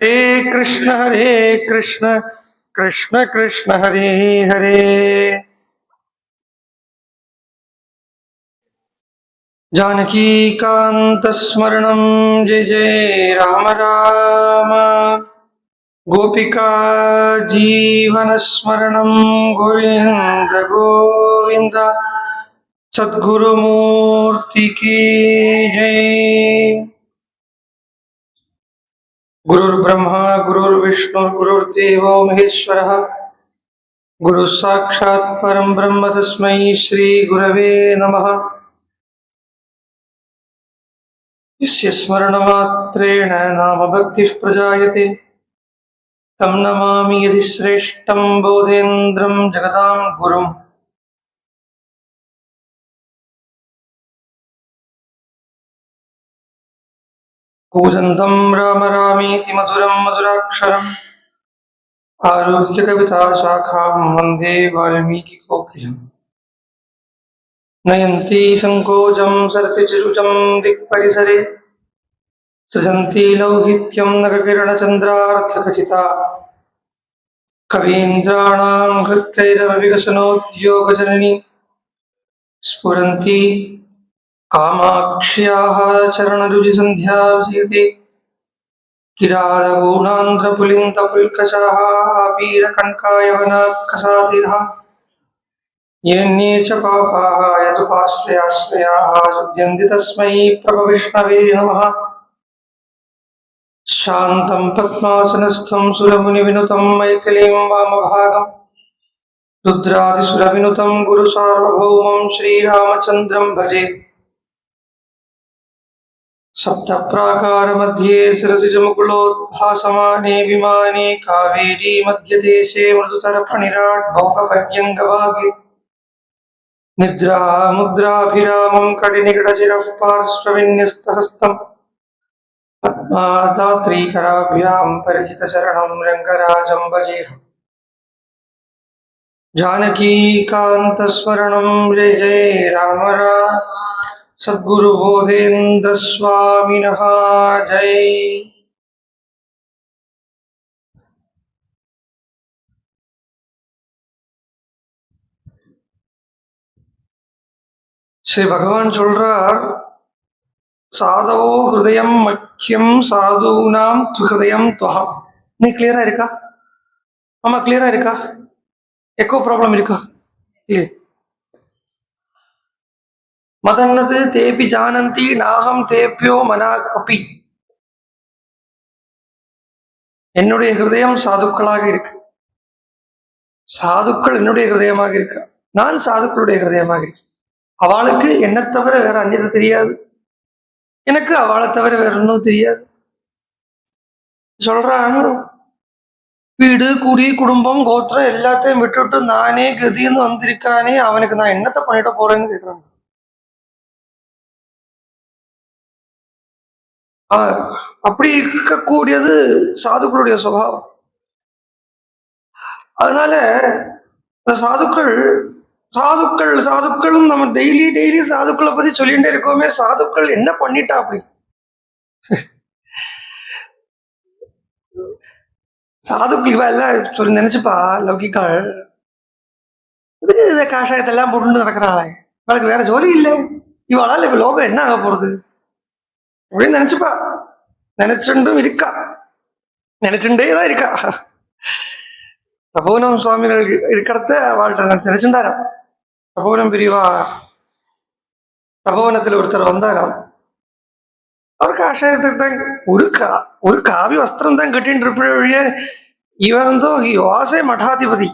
हरे कृष्ण कृष्ण कृष्ण हरे हरे। जानकी कांत स्मरणं जय जय राम राम। गोपिका जीवन स्मरणं गोविंद गोविंद। सद्गुरुमूर्ति की जय। गुरुर्ब्रह्मा गुरुर्विष्णु गुरुर्देवो महेश्वरः। गुरु साक्षात् परं ब्रह्म तस्मै श्री गुरवे नमः। यस्य स्मरणमात्रेण नाम भक्तिः प्रजायते तं नमामि यदि श्रेष्ठं बोधेन्द्रं जगदां गुरुम्। कूजन्तं राम रामेति मधुरं मधुराक्षरम् आरुह्य कविताशाखां वन्दे वाल्मीकिकोकिलम्। नयन्ती संकोचं सरसिरुचं दिक्परिसरे सृजन्ती लौहित्यं नगकिरणचन्द्रार्धखचिता। कवीन्द्राणां हृत्कैरवविकसनोद्योगजननी स्फुरन्ती कामाक्ष्याः चरणरुचिसन्ध्या विजयते। किरातगूणान्ध्रपुलिन्तपुल्कषाः पीरकण्कायवनात्कसादेः येन्ये च पापाः यदुपाश्रयाश्रयाः शुध्यन्ति तस्मै प्रभविष्णवे नमः। शान्तं पद्मासनस्थं सुरमुनिविनुतं मैथिलीं वामभागं रुद्रादिसुरविनुतं गुरुसार्वभौमं श्रीरामचन्द्रं भजे। सप्तप्राकारमध्ये शिरसिजमुकुलोद्भासमाने विमाने कावेरी मध्यदेशे मृदुतरफणिराट् भौगपर्यङ्गभागे निद्रामुद्राभिरामं कडिनिकटशिरः पार्श्वविन्यस्तहस्तम् पद्मादात्रीकराभ्यां परिचितशरणं रङ्गराजं भजेऽहम्। जानकीकान्तस्मरणं जय जय राम राम। सद्गुरु बोधेन्द्र स्वामिनः जय। श्री भगवान சொல்றார், சாதவோ ஹிருதயம் மக்கியம் சாதுனாம் ஹிருதயம் துவஹம். நீ கிளியரா இருக்கா? ஆமா கிளியரா இருக்கா? எக்கோ ப்ராப்ளம் இருக்கா? இல்லை. மதன்னது தேபி ஜானந்தி நாகம் தேப்பியோ மனா கபி. என்னுடைய ஹிருதயம் சாதுக்களாக இருக்கு. சாதுக்கள் என்னுடைய ஹிருதயமாக இருக்கா. நான் சாதுக்களுடைய ஹிருதயமாக இருக்கேன். அவளுக்கு என்னை தவிர வேற அந்நியது தெரியாது, எனக்கு அவளை தவிர வேற ஒன்றும் தெரியாது. சொல்றான், வீடு குடி குடும்பம் கோத்திரம் எல்லாத்தையும் விட்டுட்டு நானே கதின்னு வந்திருக்கானே, அவனுக்கு நான் என்னத்தை பண்ணிட்டு போறேன்னு கேட்கிறான். அப்படி இருக்கக்கூடியது சாதுக்களுடைய சுபாவம். அதனால சாதுக்கள் சாதுக்கள் சாதுக்களும் நம்ம டெய்லி சாதுக்களை பத்தி சொல்லிட்டே இருக்கோமே, சாதுக்கள் என்ன பண்ணிட்டா அப்படி? சாதுக்கள் இவ எல்லாம் சொல்லி நினைச்சுப்பா, லௌகிக்காள் இந்த காஷாயத்தெல்லாம் போட்டு நடக்கிறாளே, இவளுக்கு வேற ஜோலி இல்லை, இவளால் இப்ப லோகம் என்ன ஆக போறது அப்படின்னு நினைச்சுப்பா. நினைச்சுண்டும் இருக்கா, நினைச்சுட்டேதான் இருக்கா. தபோவனம் சுவாமிகள் இருக்கிறத வாழ்க்கை நினைச்சுட்டாரா. தபோவனம் பிரிவா தபோவனத்தில் ஒருத்தர் வந்தாராம். அவர் காஷாயத்துக்கு தான் ஒரு காவி வஸ்திரம் தான் கட்டின்னு இருப்பழிய, இவன் வாசே மடாதிபதி,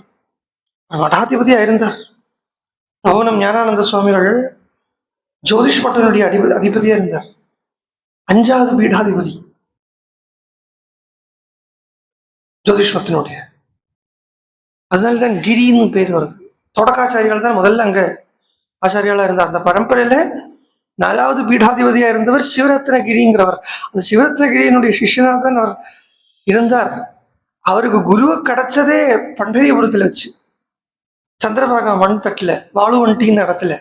மடாதிபதியா இருந்தார். தபோவனம் ஞானானந்த சுவாமிகள் ஜோதிஷ் மட்டனுடைய அதிபதியா இருந்தார், 5வது பீடாதிபதி ஜோதிஷ்மத்தினுடைய. அதனால்தான் கிரின்னு பேர் வருது. தொடக்காச்சாரியால் தான் முதல்ல அங்க ஆச்சாரியாலா இருந்தார். அந்த பரம்பரையில 4வது பீடாதிபதியா இருந்தவர் சிவரத்னகிரிங்கிறவர். அந்த சிவரத்னகிரியினுடைய சிஷ்யனாக தான் அவர் இருந்தார். அவருக்கு குருவை கிடைச்சதே பண்டரிபுரத்துல வச்சு, சந்திரபாகா மண் தட்டுல வாழுவண்டின்னு இடத்துல.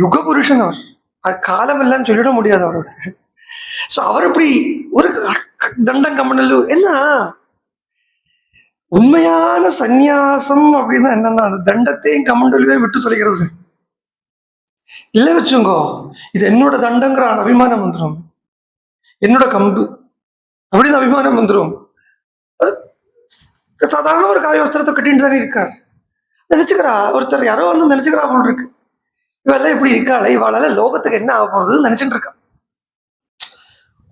யுக புருஷன் அவர், அது காலம் இல்லைன்னு சொல்லிட முடியாது அவரோட. ஸோ அவர் இப்படி ஒரு தண்டம் கம்மனல்லு என்ன உண்மையான சந்நியாசம் அப்படின்னா என்னன்னா அந்த தண்டத்தையும் கமண்டலையும் விட்டு தொலைக்கிறது இல்லை வச்சுங்கோ. இது என்னோட தண்டங்கிற அபிமானம் வந்துடும், என்னோட கம்பு அப்படின்னு அபிமானம் வந்துடும். சாதாரண ஒரு காய வஸ்திரத்தை கட்டிட்டு தானே இருக்கார். நினைச்சுக்கிறா ஒருத்தர் யாரோ வந்து நினைச்சுக்கிறா போல் இருக்கு, இவெல்லாம் இப்படி இருக்காளே, இவாளால லோகத்துக்கு என்ன ஆக போறதுன்னு நினைச்சுட்டு இருக்கா.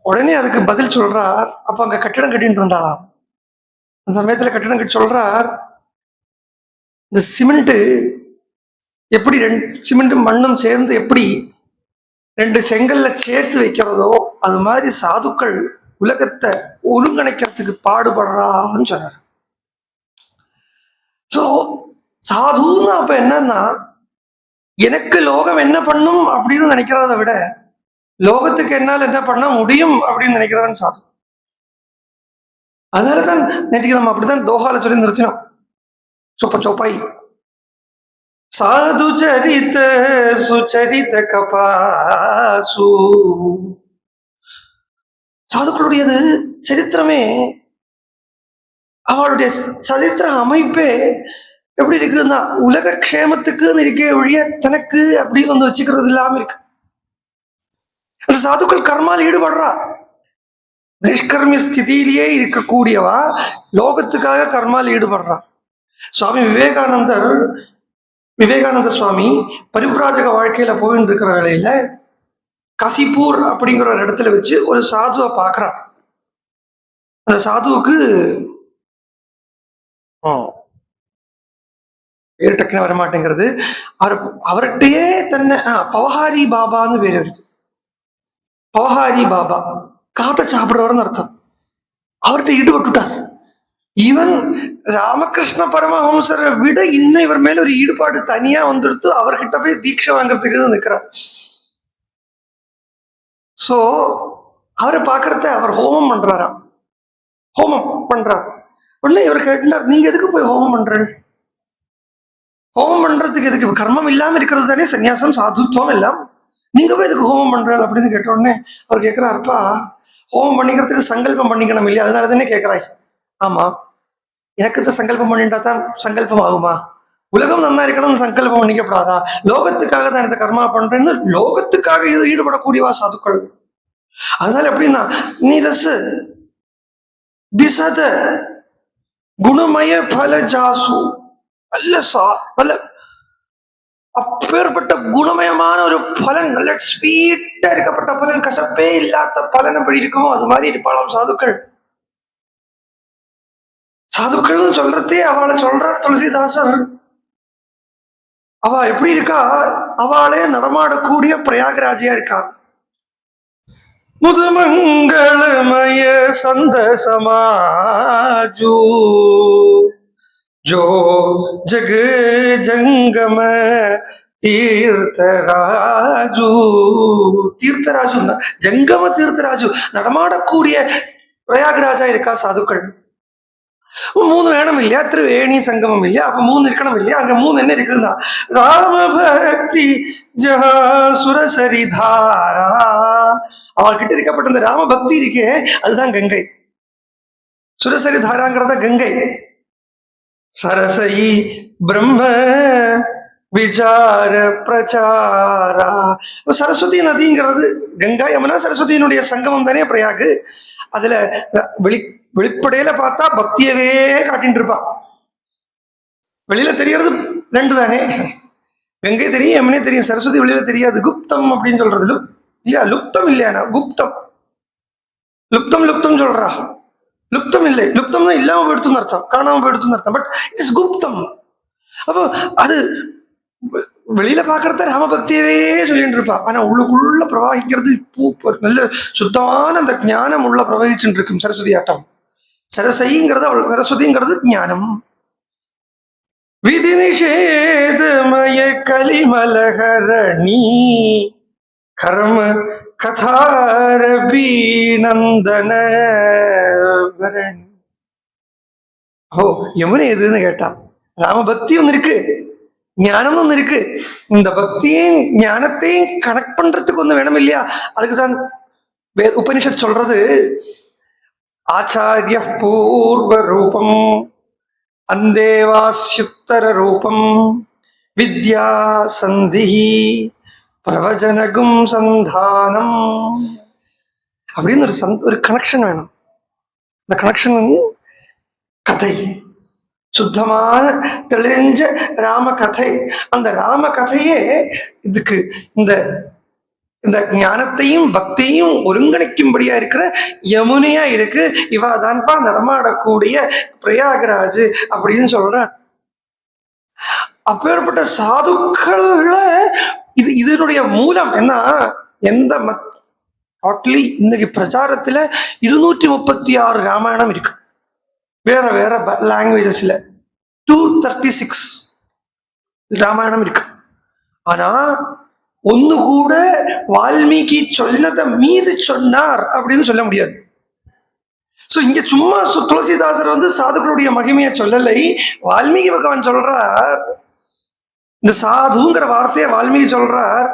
உடனே அதுக்கு பதில் சொல்றார். அப்ப அங்க கட்டிடம் கட்டிட்டு இருந்தாளாம். அந்த சமயத்துல கட்டிடம் கட்டி சொல்றார், இந்த சிமெண்ட் எப்படி சிமெண்ட்டும் மண்ணும் சேர்ந்து எப்படி 2 செங்கல்ல சேர்த்து வைக்கிறதோ அது மாதிரி சாதுக்கள் உலகத்தை ஒருங்கிணைக்கிறதுக்கு பாடுபடுறான்னு சொன்னார். சோ சாதுன்னு அப்ப என்னன்னா, எனக்கு லோகம் என்ன பண்ணும் அப்படின்னு நினைக்கிறத விட லோகத்துக்கு என்னால் என்ன பண்ண முடியும் அப்படின்னு நினைக்கிறவன் சாது. அதனாலதான் நேற்றுக்கு நம்ம அப்படித்தான் தோஹால சொல்லி நிறுத்தினோம். சோப்பாய் சாது சரித்த சுச்சரித்த கபாசு. சாதுக்களுடையது சரித்திரமே, அவளுடைய சரித்திர அமைப்பே எப்படி இருக்குன்னா உலக க்ஷேமத்துக்குன்னு இருக்கே ஒழிய தனக்கு அப்படின்னு வந்து வச்சுக்கிறது இல்லாம இருக்கு. அந்த சாதுக்கள் கர்மால் ஈடுபடுறா, நிஷ்கர்மிய ஸ்திதியிலேயே இருக்கக்கூடியவா லோகத்துக்காக கர்மால் ஈடுபடுறா. சுவாமி விவேகானந்த சுவாமி பரிவ்ராஜக வாழ்க்கையில போயிட்டு இருக்கிற வேளையில கசிப்பூர் அப்படிங்கிற ஒரு இடத்துல வச்சு ஒரு சாதுவை பார்க்கிறார். அந்த சாதுவுக்கு பேரு டக்குன்னு வரமாட்டேங்கிறது. அவர்கிட்டயே தன்னை பவஹாரி பாபான்னு பேரு இருக்கு. பவஹாரி பாபா காத்த சாப்பிடுறவர்னு அர்த்தம். அவர்கிட்ட ஈடுபட்டுட்டார். ஈவன் ராமகிருஷ்ண பரமஹம்சரை விட இன்னும் இவர் மேல ஒரு ஈடுபாடு தனியா வந்துடுத்து. அவர்கிட்ட போய் தீட்சை வாங்கறதுக்கு நிற்கிறார். சோ அவரை பார்க்கறத அவர் ஹோமம் பண்றாராம். ஹோமம் பண்றார். உடனே இவர் கேட்டார், நீங்க எதுக்கு போய் ஹோமம் பண்றீங்க? ஹோமம் பண்றதுக்கு எதுக்கு? கர்மம் இல்லாம இருக்கிறது தானே சன்னியாசம், சாதுத்துவம் எல்லாம். நீங்க போய் எதுக்கு ஹோமம் பண்றாரு அப்படின்னு கேட்ட உடனே அவர் கேட்கிறாருப்பா, ஹோமம் பண்ணிக்கிறதுக்கு சங்கல்பம் பண்ணிக்கணும் இல்லையா, அதனால தானே கேட்கிறாய். ஆமா, எனக்கு சங்கல்பம் பண்ணிட்டா தான் சங்கல்பம் ஆகுமா? உலகம் நன்னா இருக்கணும்னு சங்கல்பம் பண்ணிக்கப்படாதா? லோகத்துக்காக தான் இந்த கர்மா பண்றேன்னு லோகத்துக்காக ஈடுபடக்கூடியவா சாதுக்கள். அதனால எப்படின்னா நீரசு பிசத குணமய பல ஜாசு நல்ல அப்பேற்பட்ட குணமயமான ஒரு பலன், நல்ல ஸ்வீட்டா இருக்கப்பட்ட பலன், கசப்பே இல்லாத பலன் எப்படி இருக்குமோ அது மாதிரி இருப்பாளாம் சாதுக்கள். சாதுக்கள் சொல்றதே அவளை சொல்றார் துளசிதாசர். அவ எப்படி இருக்கா, அவளே நடமாடக்கூடிய பிரயாகராஜியா இருக்கா. முதுமங்களமய சந்த சமாஜு ஜோ ஜக ஜங்கம தீர்த்தராஜு. தீர்த்தராஜு ஜங்கம தீர்த்தராஜு நடமாடக்கூடிய பிரயாகராஜா இருக்கா சாதுக்கள். 3 வேணும் இல்லையா, திருவேணி சங்கமம் இல்லையா, அப்ப 3 இருக்கணும் இல்லையா. அங்க 3 என்ன இருக்குன்னா ராம பக்தி ஜஹா சுரசரிதாரா. அவர்கிட்ட இருக்கப்பட்ட இந்த ராம பக்தி இருக்கே அதுதான் கங்கை. சுரசரி தாராங்கிறத கங்கை. சரசை பிரம்ம விசார பிரச்சாரா. சரஸ்வதி நதிங்கிறது கங்கா யமுனா சரஸ்வதியினுடைய சங்கமம் தானே பிரயாகு. அதுல வெளிப்படையில பார்த்தா பக்தியவே காட்டின்னு இருப்பா. வெளியில தெரியறது 2 தானே, கங்கை தெரியும் யமுனே தெரியும், சரஸ்வதி வெளியில தெரியாது. குப்தம் அப்படின்னு சொல்றது இல்லையா, லுப்தம் இல்லையா, குப்தம். லுப்தம் லுப்தம் சொல்றா, லுப்தம் இல்லை, லுப்தம் தான் இல்லாம போயிடுத்துன்னு அர்த்தம், காணாம போயிடுத்துன்னு அர்த்தம். பட் இட் இஸ் குப்தம். அப்போ அது வெளியில பாக்குறத ராமபக்தியவே சொல்லிட்டு இருப்பா. ஆனா உள்ளுக்குள்ள பிரவாகிக்கிறது நல்ல சுத்தமான அந்த ஞானம் உள்ள பிரவகிச்சுட்டு இருக்கும். சரஸ்வதி ஆட்டம் சரசைங்கிறது அவள், சரஸ்வதிங்கிறது ஞானம். விதி நிஷேதமய கலிமலகரணி கர்ம கதாரபி நந்தன பரணி. ஓ யமுனை எதுன்னு கேட்டா, ராமபக்தி ஒன்று இருக்கு, ஞானம் ஒன்று இருக்கு. இந்த பக்தியும் ஞானத்தையும் கனெக்ட் பண்றதுக்கு ஒன்று வேணும் இல்லையா. அதுக்கு தான் உபனிஷத் சொல்றது, ஆச்சாரிய பூர்வ ரூபம் அந்தேவாஸ்யுத்தர ரூபம் வித்யா சந்தி பிரவஜனகும் சந்தானம் அப்படின்னு ஒரு கனெக்ஷன் வேணும். இந்த கனெக்ஷன் கதை, சுத்தமான தெளிஞ்ச ராம கதை. அந்த ராம கதையே இதுக்கு இந்த இந்த ஞானத்தையும் பக்தியையும் ஒருங்கிணைக்கும்படியா இருக்கிற யமுனையா இருக்கு. இவா தான்பா நடமாடக்கூடிய பிரயாகராஜ் அப்படின்னு சொல்ற. அப்பேற்பட்ட சாதுக்கள இதனுடைய மூலம் என்ன? எந்த டோட்டலி இன்னைக்கு பிரச்சாரத்துல 236 ராமாயணம் இருக்கு, வேற வேற லாங்குவேஜஸ்ல 236 ராமாயணம் இருக்கு. ஆனா ஒண்ணு கூட வால்மீகி சொன்னதை மீது சொன்னார் அப்படின்னு சொல்ல முடியாது. சோ இங்க சும்மா துளசிதாசர் சாதுக்களுடைய மகிமையை சொல்லலை, வால்மீகி பகவான் சொல்றார். இந்த சாதுங்கிற வார்த்தையை வால்மீகி சொல்றார்.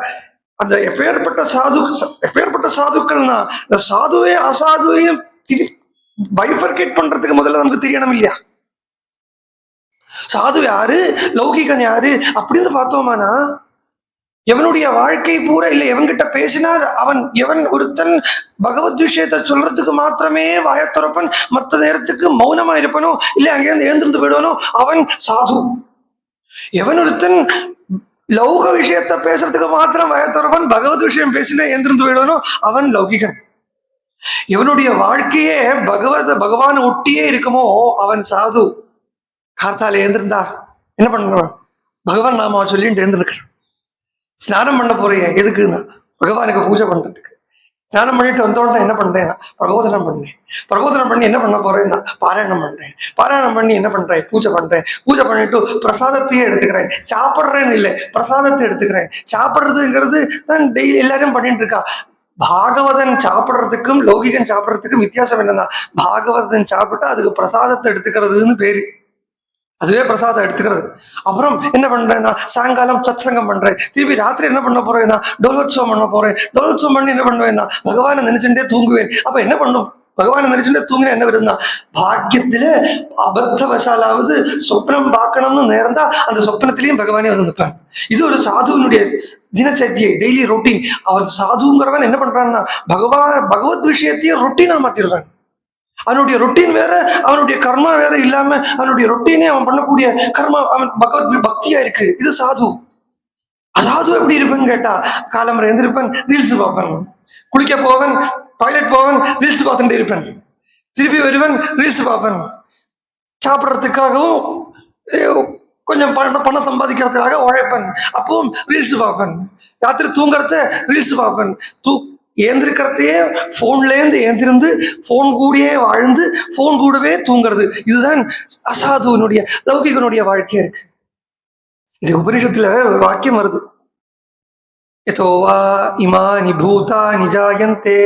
அந்த எப்பேற்பட்ட சாதுக்கள்னா இந்த சாதுவே அசாதுவையும் பைஃபர்கேட் பண்றதுக்கு முதல்ல நமக்கு தெரியணும் இல்லையா? சாது யாரு, லௌகிகன் யாரு அப்படின்னு பார்த்தோமானா, எவனுடைய வாழ்க்கை பூரா இல்ல எவன்கிட்ட பேசினார் எவன் ஒருத்தன் பகவத் விஷயத்தை சொல்றதுக்கு மாத்திரமே வாயத்துறப்பன், மற்ற நேரத்துக்கு மௌனமா இருப்பனோ இல்ல அங்கேருந்து எழுந்திருந்து போயிடுவானோ அவன் சாது. எவன் ஒருத்தன் லௌக விஷயத்தை பேசுறதுக்கு மாத்திரம் வாயத்துறப்பன், பகவத் விஷயம் பேசினா எழுந்திருந்து போயிடுவானோ அவன் லௌகிகன். இவனுடைய வாழ்க்கையே பகவான் ஒட்டியே இருக்குமோ அவன் சாது. கார்த்தால எழுந்திருந்தா என்ன பண்ணுவான்? பகவான் நாம சொல்லிட்டு எழுந்திருக்க. ஸ்நானம் பண்ண போறேன் எதுக்குன்னா பகவானுக்கு பூஜை பண்றதுக்கு. ஸ்நானம் பண்ணிட்டு வந்தோன்னா என்ன பண்றேன்? பிரபோதனம் பண்ணேன். பிரபோதனம் பண்ணி என்ன பண்ண போறேன்னா பாராயணம் பண்றேன். பாராயணம் பண்ணி என்ன பண்றேன்? பூஜை பண்றேன். பூஜை பண்ணிட்டு பிரசாதத்தையே எடுத்துக்கிறேன். சாப்பிட்றேன்னு இல்லை, பிரசாதத்தை எடுத்துக்கிறேன். சாப்பிட்றதுங்கிறது தான் டெய்லி எல்லாரும் பண்ணிட்டு இருக்கா. பாகவதன் சாப்பிட்றதுக்கும் லௌகிகன் சாப்பிட்றதுக்கும் வித்தியாசம் என்னன்னா, பாகவதன் சாப்பிட்டா அதுக்கு பிரசாதத்தை எடுத்துக்கிறதுன்னு பேரு, அதுவே பிரசாதம் எடுத்துக்கிறது. அப்புறம் என்ன பண்றேன்னா சாயங்காலம் சத்சங்கம் பண்றேன். திருப்பி ராத்திரி என்ன பண்ண போறேன்னா டோலோத்சவம் பண்ண போறேன். டோலோத்சவம் பண்ணி என்ன பண்ணுவேன்னா பகவானை நினைச்சுட்டே தூங்குவேன். அப்ப என்ன பண்ணும்? பகவானை நினைச்சுட்டே தூங்கினா என்ன வருதுன்னா, பாக்கியத்துல அபத்தவசாலாவது சொப்னம் பார்க்கணும்னு நேர்ந்தா அந்த சொப்னத்திலையும் பகவானே நிற்பான். இது ஒரு சாதுவனுடைய தினச்சரியை, டெய்லி ரொட்டீன். அவன் சாதுங்கிறவன் என்ன பண்றான்னா பகவத் விஷயத்தையும் ரொட்டீனா மாத்திடுறான். அவனுடைய ரொட்டீன் வேற, அவனுடைய கர்மா வேற இல்லாம அவனுடைய ரொட்டீனே அவன் பண்ணக்கூடிய கர்மா அவன் பகவத் பக்தியா இருக்கு. இது சாது. அசாது எப்படி இருப்பேன்னு கேட்டா, காலம்பரை எழுந்திருப்பேன், ரீல்ஸ் பார்ப்பேன். குளிக்க போவன், டாய்லெட் போவன், ரீல்ஸ் பார்த்துட்டு இருப்பேன். திருப்பி வருவன், ரீல்ஸ் பார்ப்பேன். சாப்பிட்றதுக்காகவும் கொஞ்சம் பணம் சம்பாதிக்கிறதுக்காக உழைப்பேன், அப்பவும் ரீல்ஸ் பார்ப்பேன். ராத்திரி தூங்குறத ரீல்ஸ் பார்ப்பேன். ஏந்திருக்கிறதையே போன்லேருந்து ஏந்திருந்து போன் கூடயே வாழ்ந்து போன் கூடவே தூங்குறது. இதுதான் அசாதுவனுடைய லௌகிகனுடைய வாழ்க்கையா இருக்கு. இது உபனிஷத்துல வாக்கியம் வருது. யதோவா இமானி பூதானி ஜாயந்தே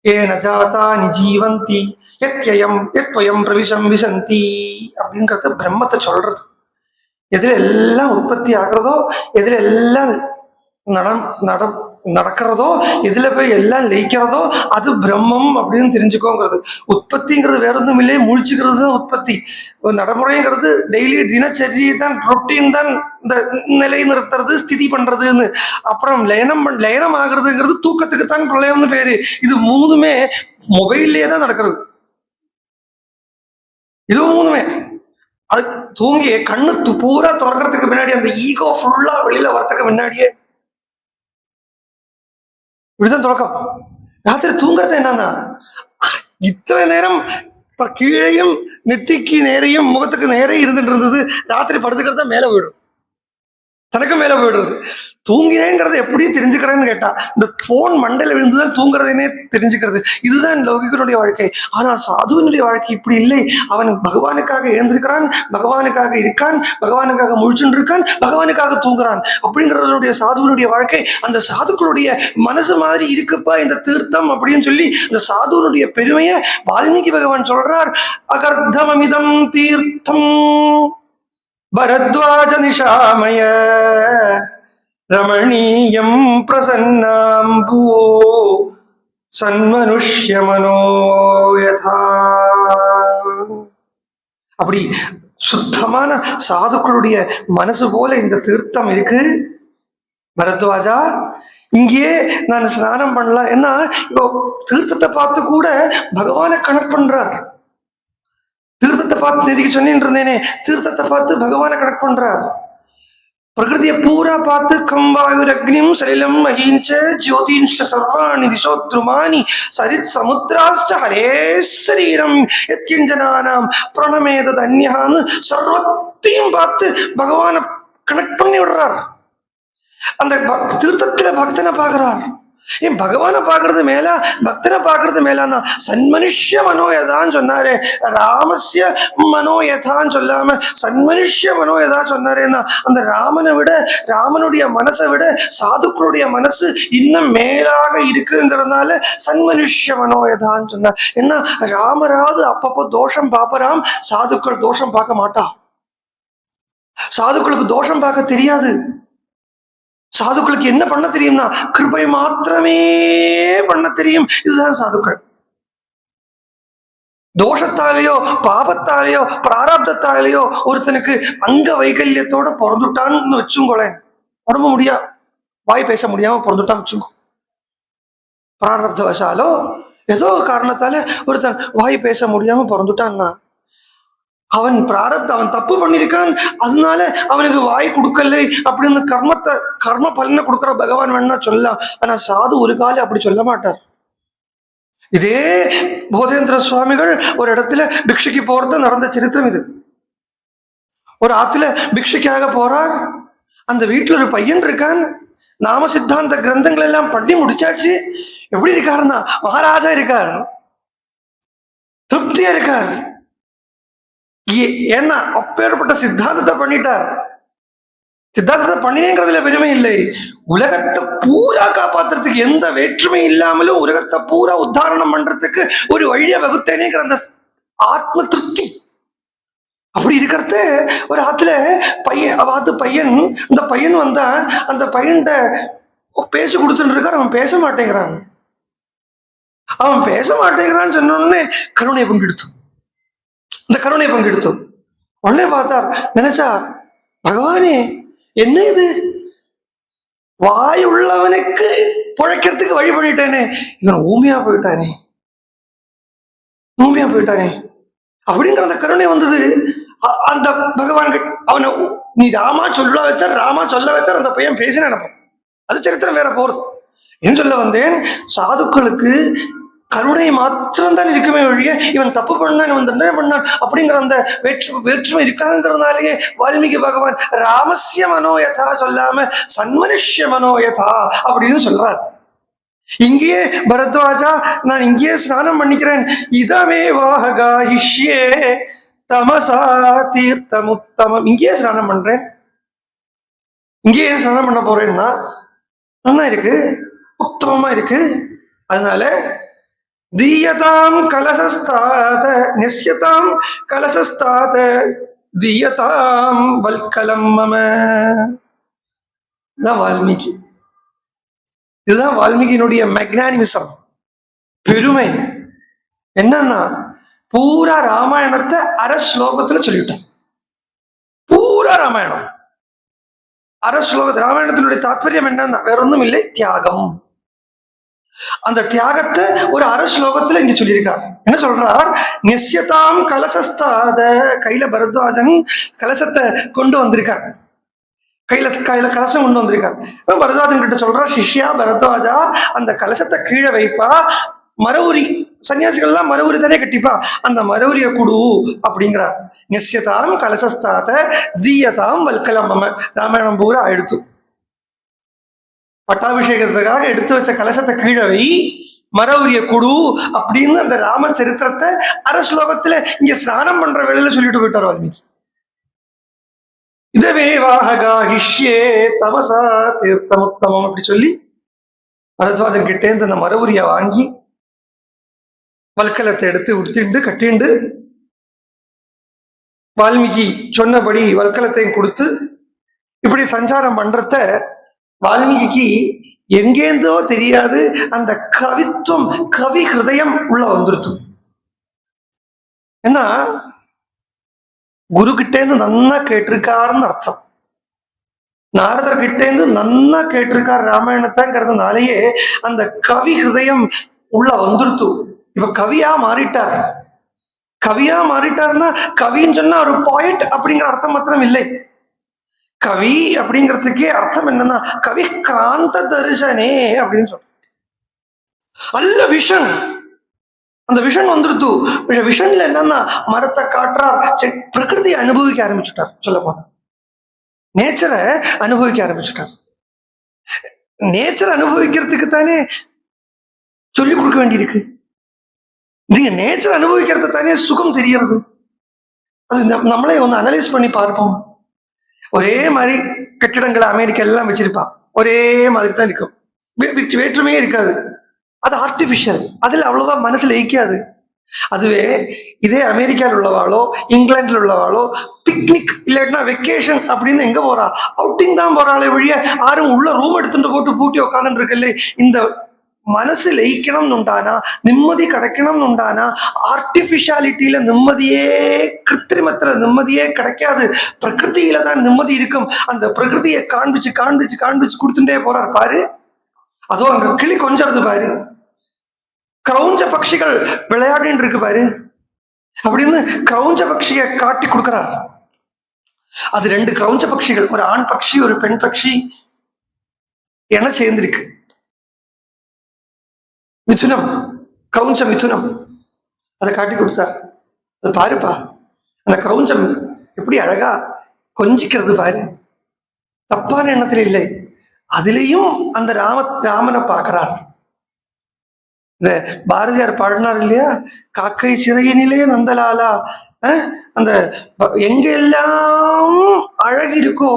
ஏன ஜாதானி ஜீவந்தி யத்வயம் பிரவிஷம் விசந்தி அப்படிங்கிறது பிரம்மத்தை சொல்றது. எதுல எல்லாம் உற்பத்தி ஆகிறதோ, எதுல எல்லாம் நடக்கிறதோ, எதுல போய் எல்லாம் லயிக்கிறதோ அது பிரம்மம் அப்படின்னு தெரிஞ்சுக்கோங்கிறது. உற்பத்திங்கிறது வேற ஒன்றும் இல்லை, முழிச்சுக்கிறது தான் உற்பத்தி. நடைமுறைங்கிறது டெய்லி தினச்சரி தான், ரொட்டீன் தான் இந்த நிலை நிறுத்துறது, ஸ்திதி பண்றதுன்னு. அப்புறம் லயனம் ஆகுறதுங்கிறது தூக்கத்துக்கு தான் பிரளயம்னு பேரு. இது மூணுமே மொபைல்லே தான் நடக்கிறது. இது மூணுமே அது தூங்கி கண்ணு பூரா திறக்கிறதுக்கு முன்னாடி, அந்த ஈகோ ஃபுல்லா வெளியில வரத்துக்கு முன்னாடியே இப்படிதான் தொடக்கம். ராத்திரி தூங்குறது என்னன்னா, இத்தனை நேரம் கீழையும் நெத்திக்கு நேரையும் முகத்துக்கு நேரே இருந்துட்டு இருந்தது, ராத்திரி படுத்துக்கிறத மேல போயிடும், தனக்கு மேல போயிடுறது. தூங்கினேங்கிறத எப்படி தெரிஞ்சுக்கிறேன்னு கேட்டா, இந்த போன் மண்டையில விழுந்துதான் தூங்குறதுனே தெரிஞ்சுக்கிறது. இதுதான் லௌகிகனுடைய வாழ்க்கை. ஆனால் சாதுவனுடைய வாழ்க்கை இப்படி இல்லை. அவன் பகவானுக்காக எழுந்திருக்கிறான், பகவானுக்காக இருக்கான், பகவானுக்காக முழிச்சுட்டு இருக்கான், பகவானுக்காக தூங்குறான். அப்படிங்கிறவனுடைய சாதுவனுடைய வாழ்க்கை. அந்த சாதுக்களுடைய மனசு மாதிரி இருக்குப்பா இந்த தீர்த்தம் அப்படின்னு சொல்லி அந்த சாதுவனுடைய பெருமையை வால்மீகி பகவான் சொல்றார். அகர்தமமிதம் தீர்த்தம் பரத்வாஜ நிஷாமய ரமணீயம் பிரசன்னாம்பூ சன்மனுஷ்யமனோ யதா. அப்படி சுத்தமான சாதுக்களுடைய மனசு போல இந்த தீர்த்தம் இருக்கு பரத்வாஜா. இங்கேயே நான் ஸ்நானம் பண்ணலாம். ஏன்னா இப்போ தீர்த்தத்தை பார்த்து கூட பகவானை கனெக்ட் பண்றார். தீர்த்தத்தை பார்த்து எதுக்கு சொன்னின்னு இருந்தேனே, தீர்த்தத்தை பார்த்து பகவானை கனெக்ட் பண்றார். பிரகிருதியை பூரா பார்த்து கம்பாயுரக்னிம் சலிலம் மகீஞ்ச ஜோதின்ஷ சர்வாணி திசோத்ருமானி சரித் சமுத்திராஷ்ட ஹரே சரீரம் எத்கிஞ்சனானாம் பிரணமேதத் அந்யான்னு சர்வத்தையும் பார்த்து பகவானை கனெக்ட் பண்ணி விடுறார். அந்த தீர்த்தத்துல பக்தனை பார்க்கிறார். ஏன் பகவானை பார்க்கறது மேல பக்தனை பார்க்கறது மேலான்னா சன்மனுஷ்ய மனோயதான்னு சொன்னாரே, ராமஸ்ய மனோயதான்னு சொல்லாம சன்மனுஷ்ய மனோயதா சொன்னாரேன்னா அந்த ராமனை விட, ராமனுடைய மனசை விட சாதுக்களுடைய மனசு இன்னும் மேலாக இருக்குங்கிறதுனால சன்மனுஷ்ய மனோயதான்னு சொன்னார். ஏன்னா ராமராவது அப்பப்போ தோஷம் பார்ப்பராம், சாதுக்கள் தோஷம் பார்க்க மாட்டா. சாதுக்களுக்கு தோஷம் பார்க்க தெரியாது. சாதுக்களுக்கு என்ன பண்ண தெரியும்னா கிருபை மாத்திரமே பண்ண தெரியும். இதுதான் சாதுக்கள். தோஷத்தாலேயோ பாபத்தாலேயோ பிராரப்தத்தாலேயோ ஒருத்தனுக்கு அங்க வைகல்யத்தோட பிறந்துட்டான்னு வச்சுங்கோளேன், உடம்பு முடியா வாய் பேச முடியாம பிறந்துட்டான்னு வச்சுக்கோ. பிராரப்தவசாலோ ஏதோ காரணத்தால ஒருத்தன் வாய் பேச முடியாம பிறந்துட்டான்னா அவன் அவன் தப்பு பண்ணிருக்கான், அதனால அவனுக்கு வாய் கொடுக்கலை அப்படின்னு கர்ம பலனை கொடுக்கிற பகவான் வேணா சொல்லலாம். ஆனா சாது ஒரு காலம் அப்படி சொல்ல மாட்டார். இதே போதேந்திர சுவாமிகள் ஒரு இடத்துல பிக்ஷைக்கு போறது நடந்த சரித்திரம் இது. ஒரு ஆத்துல பிக்ஷைக்காக போறார். அந்த வீட்டுல ஒரு பையன் இருக்கான். நாம சித்தாந்த கிரந்தங்கள் எல்லாம் பண்ணி முடிச்சாச்சு. எப்படி இருக்காருன்னா மகாராஜா இருக்கார், திருப்தியா இருக்கார். ஏன்னா அப்பேற்பட்ட சித்தாந்தத்தை பண்ணிட்டார். சித்தாந்தத்தை பண்ணினேங்கிறதுல பெருமை இல்லை, உலகத்தை பூரா காப்பாத்துறதுக்கு எந்த வேற்றுமை இல்லாமலும் உலகத்தை பூரா உத்தாரணம் பண்றதுக்கு ஒரு வழியை வகுத்தேனேங்கிற அந்த ஆத்ம திருப்தி. அப்படி இருக்கிறது ஒரு ஆத்துல பையன் அந்த பையன் வந்தா அந்த பையன்கிட்ட பேச கொடுத்துட்டு இருக்கார். அவன் பேச மாட்டேங்கிறான். சொன்னோடனே கருணை பங்கெடுத்து இந்த கருணை பங்கெடுத்தோம். உடனே பார்த்தார், நினைச்சார், பகவானே என்ன இது, வாய் உள்ளவனுக்கு பிழைக்கிறதுக்கு வழி பண்ணிட்டேனே, இவன் ஊமையா போயிட்டானே அப்படிங்கிற அந்த கருணை வந்தது. அந்த பகவான் அவனை நீ ராமா சொல்ல வச்சார் அந்த பையன் பேசின நினைப்பான். அது சரித்திரம் வேற போறது. என்ன சொல்ல வந்தேன், சாதுக்களுக்கு கருணை மாத்திரம் தான் இருக்குமே ஒழிய இவன் தப்பு பண்ணான் இவன் தண்டனை பண்ணான் அப்படிங்கிற அந்த வேற்றுமை இருக்காங்கிறதுனாலேயே வால்மீகி பகவான் ராமஸ்ய மனோயதா சொல்லாம சன்மனுஷ்ய மனோயதா அப்படின்னு சொல்றார். இங்கேயே பரத்வாஜா நான் இங்கேயே ஸ்நானம் பண்ணிக்கிறேன். இதமே வாஹகாயிஷ்யே தமசா தீர்த்தமுத்தமம். இங்கேயே ஸ்நானம் பண்றேன். இங்கேயே ஸ்நானம் பண்ண போறேன்னா நல்லா இருக்கு, உத்தமமா இருக்கு. அதனால தீயதாம் கலசஸ்தாத நிஸ்யதாம் கலசஸ்தாத தீயதாம் வல்கலம் மம. இதுதான் வால்மீகி. இதுதான் வால்மீகியினுடைய மேக்னானிமிசம், பெருமை. என்னன்னா பூரா ராமாயணத்தை அரை ஸ்லோகத்துல சொல்லிவிட்டேன். பூரா ராமாயணம் அரை ஸ்லோகத்தில். ராமாயணத்தினுடைய தாற்பயம் என்னன்னா வேற ஒன்றும் இல்லை, தியாகம். அந்த தியாகத்தை ஒரு அரை ஸ்லோகத்துல இங்க சொல்லியிருக்கார். என்ன சொல்றார், நிஸ்யதாம் கலசஸ்தாத. கையில பரத்வாஜன் கலசத்தை கொண்டு வந்திருக்கார். கையில கலசம் கொண்டு வந்திருக்கார். பரத்வாஜன் கிட்ட சொல்றார், சிஷ்யா பரத்வாஜா அந்த கலசத்தை கீழே வைப்பா, மரவுரி சன்னியாசிகள்லாம் மரவுரி தானே கட்டிப்பா, அந்த மரவுரிய குடு அப்படிங்கிறார். நிஸ்யதாம் கலசஸ்தாத தீயதாம் வல்கலம் மம. ராமாயணம் பூரா எடுத்து பட்டாபிஷேகத்துக்காக எடுத்து வச்ச கலசத்தை கீழே வை, மரவுரிய குடு அப்படின்னு அந்த ராம சரித்திரத்தை அரை ஸ்லோகத்துல இங்க ஸ்நானம் பண்ற வேளையில சொல்லிட்டு போயிட்டார் வால்மீகி. இதவே வாஹகாஹிஷ்யே தமசா தீர்த்தமுத்தமம் அப்படி சொல்லி பரத்வாஜன் கிட்டேந்து அந்த மரவுரிய வாங்கி வல்கலத்தை எடுத்து உடுத்திண்டு கட்டிண்டு வால்மீகி சொன்னபடி வல்கலத்தையும் கொடுத்து இப்படி சஞ்சாரம் பண்றத வால்மீகிக்கு எங்கேந்தோ தெரியாது அந்த கவித்துவம், கவி ஹிருதயம் உள்ள வந்துருது. ஏன்னா குரு கிட்டேந்து நன்னா கேட்டிருக்காருன்னு அர்த்தம். நாரதர் கிட்டேந்து நன்னா கேட்டிருக்காரு ராமாயணத்தைங்கிறதுனாலேயே அந்த கவி ஹிருதயம் உள்ள வந்துருத்து. இப்ப கவியா மாறிட்டார். கவியா மாறிட்டாருன்னா கவின்னு சொன்னா ஒரு பாயிண்ட் அப்படிங்கிற அர்த்தம் மாத்திரம் இல்லை. கவி அப்படிங்கிறதுக்கே அர்த்தம் என்னன்னா கவி கிராந்த தரிசனே அப்படின்னு சொல்ற. நல்ல விஷன், அந்த விஷன் வந்துருத்து. விஷன்ல என்னன்னா மரத்தை காட்டுறார், பிரகிருதியை அனுபவிக்க ஆரம்பிச்சுட்டார். சொல்ல போன நேச்சரை அனுபவிக்க ஆரம்பிச்சுட்டார். நேச்சர் அனுபவிக்கிறதுக்கு தானே சொல்லிக் கொடுக்க வேண்டியிருக்கு. நீங்க நேச்சர் அனுபவிக்கிறது தானே சுகம் தெரியறது. அது நம்மளே ஒன்று அனலைஸ் பண்ணி பார்ப்போம். ஒரே மாதிரி கட்டிடங்களை அமெரிக்கா எல்லாம் வச்சிருப்பா, ஒரே மாதிரி தான் இருக்கும், வேற்றுமையே இருக்காது. அது ஆர்டிபிஷியல், அதில் அவ்வளவா மனசுல ஈக்காது. அதுவே இதே அமெரிக்காவில் உள்ளவாளோ இங்கிலாந்துல உள்ளவாளோ பிக்னிக் இல்லாட்டினா வெக்கேஷன் அப்படின்னு எங்க போறா, அவுட்டிங் தான் போறாளே வழிய யாரும் உள்ள ரூம் எடுத்துட்டு போட்டு பூட்டி உட்காந்துட்டு இருக்கல. இந்த மனசு லயிக்கணும்னு உண்டானா, நிம்மதி கிடைக்கணும்னு உண்டானா, ஆர்டிபிஷியாலிட்டியில நிம்மதியே, கிருத்திரிமத்துல நிம்மதியே கிடைக்காது. பிரகிருதியில தான் நிம்மதி இருக்கும். அந்த பிரகிருதியை காண்பிச்சு காண்பிச்சு காண்பிச்சு கொடுத்துட்டே போறார் பாரு. அதுவும் அங்க கிளி கொஞ்சறது பாரு, கிரௌஞ்ச பட்சிகள் விளையாடின்னு இருக்கு பாரு அப்படின்னு கிரௌஞ்ச பட்சியை காட்டி கொடுக்கிறார். அது ரெண்டு கிரௌஞ்ச பட்சிகள், ஒரு ஆண் பட்சி ஒரு பெண் பட்சி என சேர்ந்திருக்கு. மிதுனம், கிரௌஞ்ச மிதுனம், அதை காட்டி கொடுத்தார். அது பாருப்பா, அந்த கிரௌஞ்சம் எப்படி அழகா கொஞ்சிக்கிறது பாரு. தப்பான எண்ணத்துல இல்லை, அதுலேயும் அந்த ராமனை பார்க்கிறார். இந்த பாரதியார் பாடினார் இல்லையா, காக்கை சிறையினிலே நந்தலாலா. அந்த எங்கெல்லாம் அழகு இருக்கோ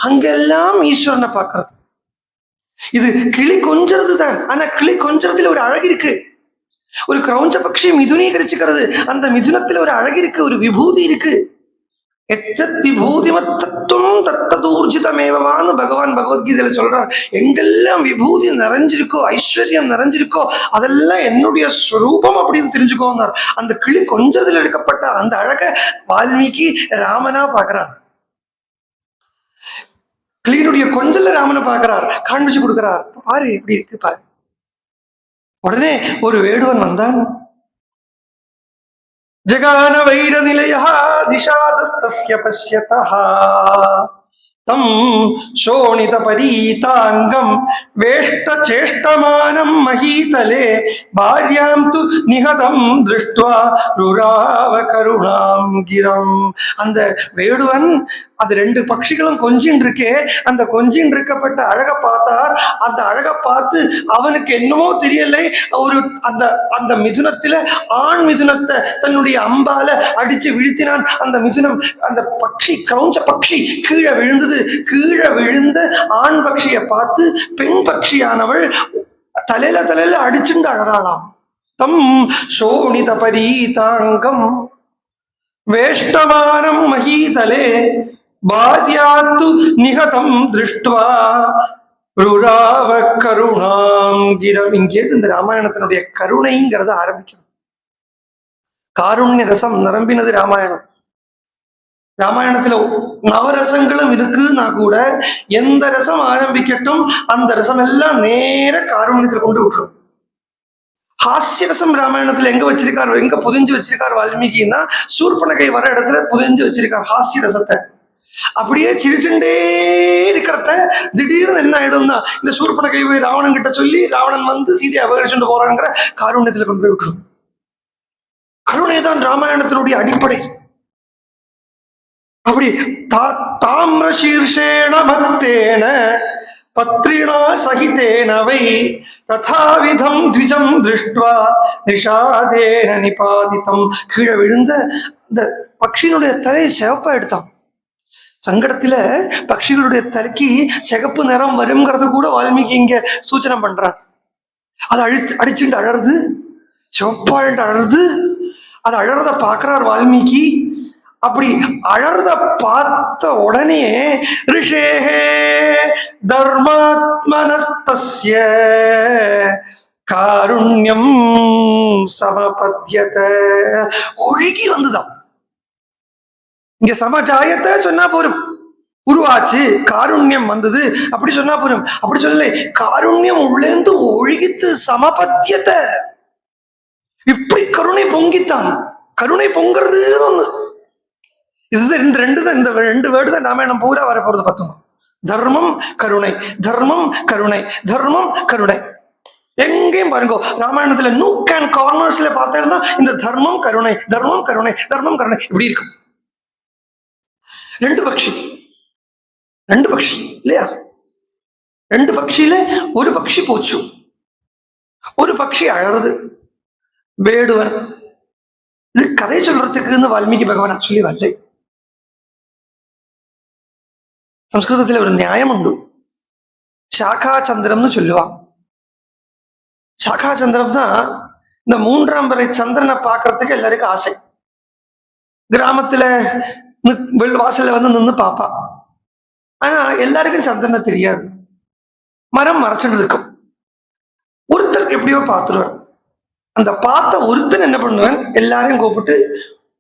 அங்கெல்லாம் ஈஸ்வரனை பார்க்கறது. இது கிளி கொஞ்சறது தான், ஆனா கிளி கொஞ்சறதுல ஒரு அழகு இருக்கு. ஒரு கிரௌஞ்ச பட்சி மிதுனீகரிச்சுக்கிறது, அந்த மிதுனத்துல ஒரு அழகு இருக்கு, ஒரு விபூதி இருக்கு. விபூதிமத்துவம் தத்ததூர்ஜிதமேவான்னு பகவான் பகவத்கீதையில சொல்றார். எங்கெல்லாம் விபூதி நிறைஞ்சிருக்கோ, ஐஸ்வர்யம் நிறைஞ்சிருக்கோ, அதெல்லாம் என்னுடைய ஸ்வரூபம் அப்படின்னு தெரிஞ்சுக்கோன்னார். அந்த கிளி கொஞ்சத்துல இருக்கப்பட்ட அந்த அழக வால்மீகி ராமனா பார்க்கிறார். கிளியினுடைய கொஞ்சல ராமனை பார்க்கிறார், காண்பிச்சு கொடுக்கிறார். பாரு எப்படி இருக்கு பாரு. உடனே ஒரு வேடுவன் வந்தான். ஜகான வைர நிலையா திசாதஸ்தஸ்ய பஷ்யதஹ தம் சோணித பரீதாங்கம் வேஷ்ட சேஷ்டமானம் மஹீதலே பார்யாம் து நிஹதம் திருஷ்ட்வா ருராவ கருணாம் கிரம். அந்த வேடுவன் அது ரெண்டு பட்சிகளும் கொஞ்சின் இருக்கே, அந்த கொஞ்சின் இருக்கப்பட்ட அழகை பார்த்தார். அந்த அழகை பார்த்து அவனுக்கு என்னமோ தெரியலை, ஒரு அந்த அந்த மிதுனத்துல ஆண் மிதுனத்தை தன்னுடைய அம்பால அடிச்சு வீழ்த்தினான். அந்த மிதுனம், அந்த பட்சி கிரௌஞ்ச பட்சி கீழே விழுந்தது. கீழே விழுந்த ஆண் பட்சியை பார்த்து பெண் பட்சியானவள் தலையில அடிச்சுண்டு அழறாளாம். தம் சோணித பரீதாங்கம் வேஷ்டமானம் மஹீதலே பாத்யாத்து நிகதம் திருஷ்ட்வா ருராவ கருணாம் கிரம். இங்கேது இந்த ராமாயணத்தினுடைய கருணைங்கிறத ஆரம்பிக்கிறது. காருண்ய ரசம் நிரம்பினது ராமாயணம். ராமாயணத்துல நவரசங்களும் இருக்குன்னா கூட எந்த ரசம் ஆரம்பிக்கட்டும் அந்த ரசம் எல்லாம் நேர காருண்யத்துல கொண்டு விட்டுரும். ஹாஸ்யரசம் ராமாயணத்துல எங்க வச்சிருக்காரு, எங்க புதிஞ்சு வச்சிருக்காரு வால்மீகின்னா, சூர்பனகை வர இடத்துல புதிஞ்சு வச்சிருக்காரு ஹாஸ்ய ரசத்தை. அப்படியே சிரிச்சுட்டே இருக்கிறத திடீர்னு என்ன ஆயிடும்னா, இந்த சூர்பனகை போய் ராவணன் கிட்ட சொல்லி ராவணன் வந்து சீதையை அபகரிச்சுட்டு போறாங்கிற காருண்யத்துல கொண்டு போய் விட்டுரும். கருணைதான் ராமாயணத்தினுடைய அடிப்படை. அப்படி தாமிர சீர்ஷேண மத்தேன பத்ரிணா சகிதேனவை ததாவிதம் த்விஜம் திருஷ்ட்வா நிஷாதேன நிபாதிதம். கீழே விழுந்த இந்த பட்சியினுடைய தலையை சிவப்பா எடுத்தான். சங்கடத்துல பட்சிகளுடைய தலைக்கு சிகப்பு நிறம் வருங்கிறது கூட வால்மீகி இங்க சூச்சனை பண்றார். அது அடிச்சுட்டு அழறது, சிவப்பாண்டு அழறது. அது அழறத பாக்குறார் வால்மீகி. அப்படி அழறத பார்த்த உடனே ரிஷேஹே தர்மாத்மனஸ்தஸ்ய காருண்யம் சமபத்யத, ஒழுகி வந்துதான். இங்க சமஜாயத்தை சொன்னா போரும், உருவாச்சு, காருண்யம் வந்தது அப்படி சொன்னா போரும். அப்படி சொல்லல, காருண்யம் உள்ளேந்து ஒழுகித்து சமபத்தியத்தை, இப்படி கருணை பொங்கித்தான். கருணை பொங்குறது ஒண்ணு. இது இந்த ரெண்டு வேர்டு தான் ராமாயணம் பூரா வர போறது. பார்த்தோம், தர்மம் கருணை, தர்மம் கருணை, தர்மம் கருணை. எங்கேயும் பாருங்க ராமாயணத்துல நூக் அண்ட் கார்னர்ஸ்ல பார்த்தா இந்த தர்மம் கருணை, தர்மம் கருணை, தர்மம் கருணை இப்படி இருக்கும். ரெண்டு பட்சி இல்லையா? ரெண்டு பட்சியில ஒரு பட்சி போச்சு, ஒரு பட்சி அழறது வேடுவன். இது கதை சொல்றதுக்கு வால்மீகி பகவான் ஆக்சுவலி வரலை. സംസ്കൃതത്തിൽ ഒരു ന്യായമുണ്ട്. ശാഖാചന്ദ്രம்னு சொல்லுவா. ശാഖാചந்திரம்னா இந்த 3ஆம் பிறை சந்திரனை பார்க்கறதுக்கு எல்லாருக்கும் ஆசை. கிராமத்துல வாசல்ல வந்து நின்று பாப்பா. ஆனா எல்லாருக்கும் சந்திரனை தெரியாது, மரம் மறைச்சிட்டு இருக்கும். ஒருத்தர் எப்படியோ பார்த்துருவார். அந்த பார்த்த ஒருத்தன் என்ன பண்ணுவான், எல்லாரையும் கூப்பிட்டு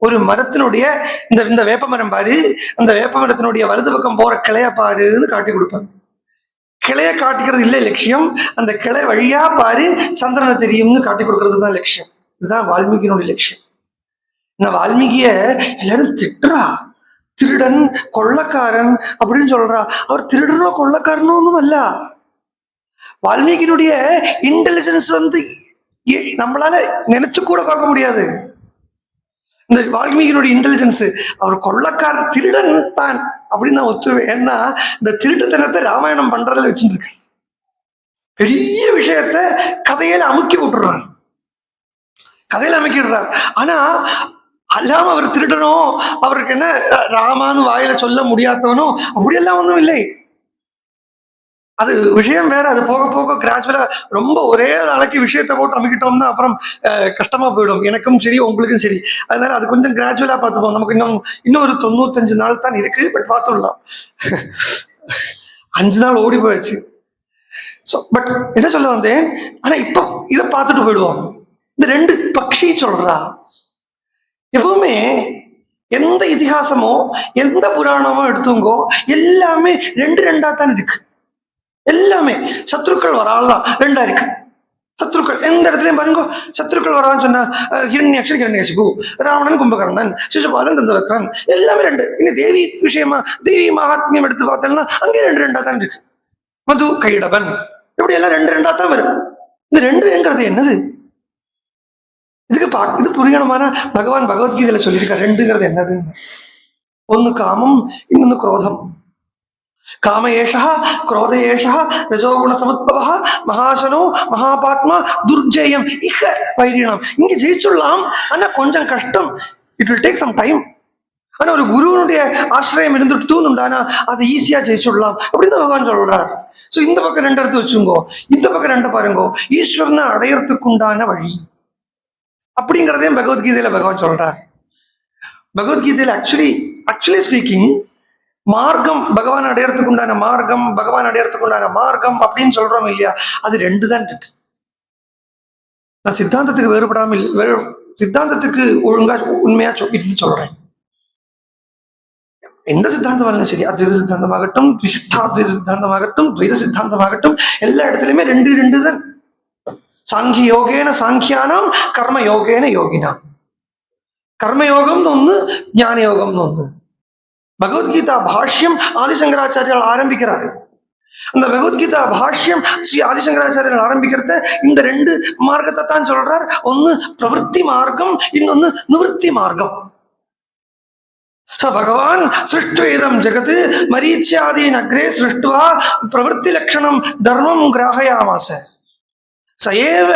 ஒரு மரத்தினுடைய இந்த வேப்ப மரம் பாரு, அந்த வேப்ப மரத்தினுடைய வலது பக்கம் போற கிளைய பாருன்னு காட்டி கொடுப்பாங்க. கிளைய காட்டிக்கிறது இல்லை லட்சியம், அந்த கிளை வழியா பாரு சந்திரனை தெரியும்னு காட்டி கொடுக்கறது தான் லட்சியம். இதுதான் வால்மீகியினுடைய லட்சியம். இந்த வால்மீகிய எல்லாரும் திட்டுறா, திருடன் கொள்ளக்காரன் அப்படின்னு சொல்றா. அவர் திருடனோ கொள்ளக்காரனோ ஒன்றும் அல்ல. வால்மீகியினுடைய இன்டெலிஜென்ஸ் நம்மளால நினைச்சு கூட பார்க்க முடியாது. இந்த வால்மீகியினுடைய இன்டெலிஜென்ஸ், அவர் கொள்ளக்காரர் திருடன் தான் அப்படின்னு நான் ஒத்துவேன். ஏன்னா இந்த திருட்டுத்தனத்தை ராமாயணம் பண்றதுல வச்சுருக்கு. பெரிய விஷயத்த கதையில அமுக்கி விட்டுறார், கதையில அமுக்கி விடுறார். ஆனா அல்லாம அவர் திருடனும், அவருக்கு என்ன ராமான்னு வாயில சொல்ல முடியாதவனும் அப்படியெல்லாம் ஒன்றும் இல்லை. அது விஷயம் வேற. அது போக போக கிராஜுவலா ரொம்ப ஒரே நாளைக்கு விஷயத்தை போட்டு அமைக்கிட்டோம்னா அப்புறம் கஷ்டமா போயிடும், எனக்கும் சரி உங்களுக்கும் சரி. அதனால அது கொஞ்சம் கிராஜுவலா பார்த்துப்போம். நமக்கு இன்னும் ஒரு 95 நாள் தான் இருக்கு, பட் பார்த்துடலாம். 5 நாள் ஓடி போயிடுச்சு. பட் என்ன சொல்ல வந்தேன், ஆனா இப்போ இதை பார்த்துட்டு போயிடுவோம். இந்த ரெண்டு பக்ஷி சொல்றா. எப்பவுமே எந்த இதிகாசமோ எந்த புராணமோ எடுத்துங்கோ, எல்லாமே ரெண்டா தான் இருக்கு. எல்லாமே சத்ருக்கள் வராதான் ரெண்டா இருக்கு. சத்ருக்கள் எந்த இடத்துலயும் பாருங்க, சத்ருக்கள் வரான்னு சொன்னா ஹிரண்யாக்ஷன் ஹிரண்யசிபு, ராவணன் கும்பகர்ணன், சிசுபாலன் தந்தவக்ரன், எல்லாமே ரெண்டு. இன்னும் தேவி விஷயமா தேவி மகாத்மியம் எடுத்து பார்த்தோம்னா அங்கே ரெண்டா தான் இருக்கு. மது கைடபன் இப்படி எல்லாம் ரெண்டா தான் வரும். இந்த ரெண்டுங்கிறது என்னது? இதுக்கு இது புரியணுமான பகவான் பகவத்கீதையில சொல்லியிருக்கார். ரெண்டுங்கிறது என்னது? ஒன்னு காமம், இன்னொன்னு குரோதம். காம ஏஷா குரோத ஏஷா ரஜோகுண சமுத்பவ மகாசனோ மகாபாத்மா துர்ஜயம் இக வைரியம். இங்க ஜெயிச்சுடலாம், ஆனா கொஞ்சம் கஷ்டம். It will take some time. ஆனா ஒரு குருவனுடைய ஆசிரியம் இருந்துட்டு தூணுண்டானா அதை ஈஸியா ஜெயிச்சுடலாம் அப்படின்னு பகவான் சொல்றார். சோ இந்த பக்கம் ரெண்டு எடுத்து வச்சுங்கோ, இந்த பக்கம் ரெண்டு பாருங்கோ. ஈஸ்வரனை அடையறதுக்கு உண்டான வழி அப்படிங்கிறதையும் பகவத்கீதையில பகவான் சொல்றார். பகவத்கீதையில ஆக்சுவலி ஸ்பீக்கிங், மார்க்கம் பகவான் அடையறதுக்கு உண்டான மார்க்கம், பகவான் அடையறதுக்கு உண்டான மார்க்கம் அப்படின்னு சொல்றோம் இல்லையா, அது ரெண்டு தான் இருக்கு. நான் சித்தாந்தத்துக்கு வேறுபடாமல் சித்தாந்தத்துக்கு ஒழுங்கா உண்மையா சொல்றேன். எந்த சித்தாந்தம் சரி, அத்வைத சித்தாந்தமாகட்டும், விசிஷ்டாத்வைத சித்தாந்தமாகட்டும், துவைத சித்தாந்தமாகட்டும், எல்லா இடத்துலயுமே ரெண்டு தான். சாங்கிய யோகேன சாங்கியானாம், கர்ம யோகேன யோகினாம். கர்மயோகம்னு ஒண்ணு, ஞான யோகம்னு ஒண்ணு. பகவத்கீதா பாஷ்யம் ஆதிசங்கராச்சாரியால் ஆரம்பிக்கிறாரு. அந்த பகவத்கீதா பாஷ்யம் ஸ்ரீ ஆதிசங்கராச்சாரியால் ஆரம்பிக்கிறத இந்த ரெண்டு மார்க்கத்தை தான் சொல்றார். ஒன்னு பிரவருத்தி மார்க்கம், இன்னொன்னு நிவர்த்தி மார்க்கம். பகவான் சிருஷ்டுவேதம் ஜெகத் மரீச்யாதீன் அக்ரே சிருஷ்டுவா பிரவருத்தி லட்சணம் தர்மம் கிராஹயாமாச. சயேவ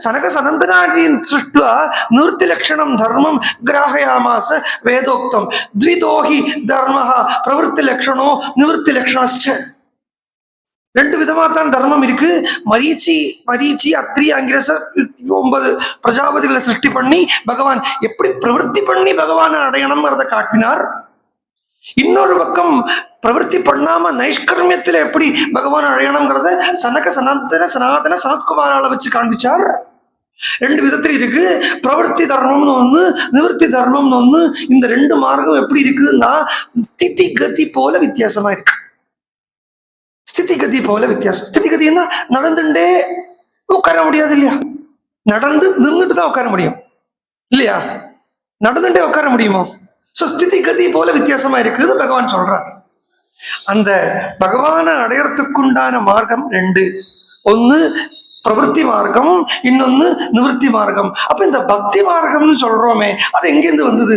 சனக சனந்தனாதீன் சிருஷ்டுவா நிவர்த்தி லட்சணம் தர்மம் கிராஹயாமாச வேதோக்தம் த்விதோஹி தர்மஹ பிரவருத்தி லட்சணோ நிவர்த்தி லட்சணஸ்ச. ரெண்டு விதமா தான் தர்மம் இருக்கு. மரீச்சி அத்ரி அங்கிரச 9 பிரஜாபதிகளை சிருஷ்டி பண்ணி பகவான் எப்படி பிரவருத்தி பண்ணி பகவானை அடையணும்ங்கிறத காட்டினார். இன்னொரு பக்கம் பிரவருத்தி பண்ணாம நைஷ்கர்மியத்துல எப்படி பகவான் அழையணுங்கிறத சனாதன சனத்குமாரால வச்சு காண்பிச்சார். ரெண்டு விதத்துல இருக்கு. பிரவருத்தி தர்மம்னு ஒண்ணு, நிவர்த்தி தர்மம்னு ஒண்ணு. இந்த ரெண்டு மார்க்கம் எப்படி இருக்குன்னா ஸ்திதி கதி போல வித்தியாசமா இருக்கு. ஸ்திதி கதி போல வித்தியாசம். ஸ்திதி கதின்னா நடந்துட்டே உட்கார முடியாது இல்லையா? நடந்து நின்றுட்டு தான் உட்கார முடியும் இல்லையா? நடந்துட்டே உட்கார முடியுமா? சோ ஸ்திதி கதி போல வித்தியாசமா இருக்குது பகவான் சொல்றார். அந்த பகவானை அடையறதுக்குண்டான மார்க்கம் ரெண்டு. ஒன்னு பிரவருத்தி மார்க்கம், இன்னொன்னு நிவர்த்தி மார்க்கம். அப்ப இந்த பக்தி மார்க்கம்னு சொல்றோமே, அது எங்கேருந்து வந்தது?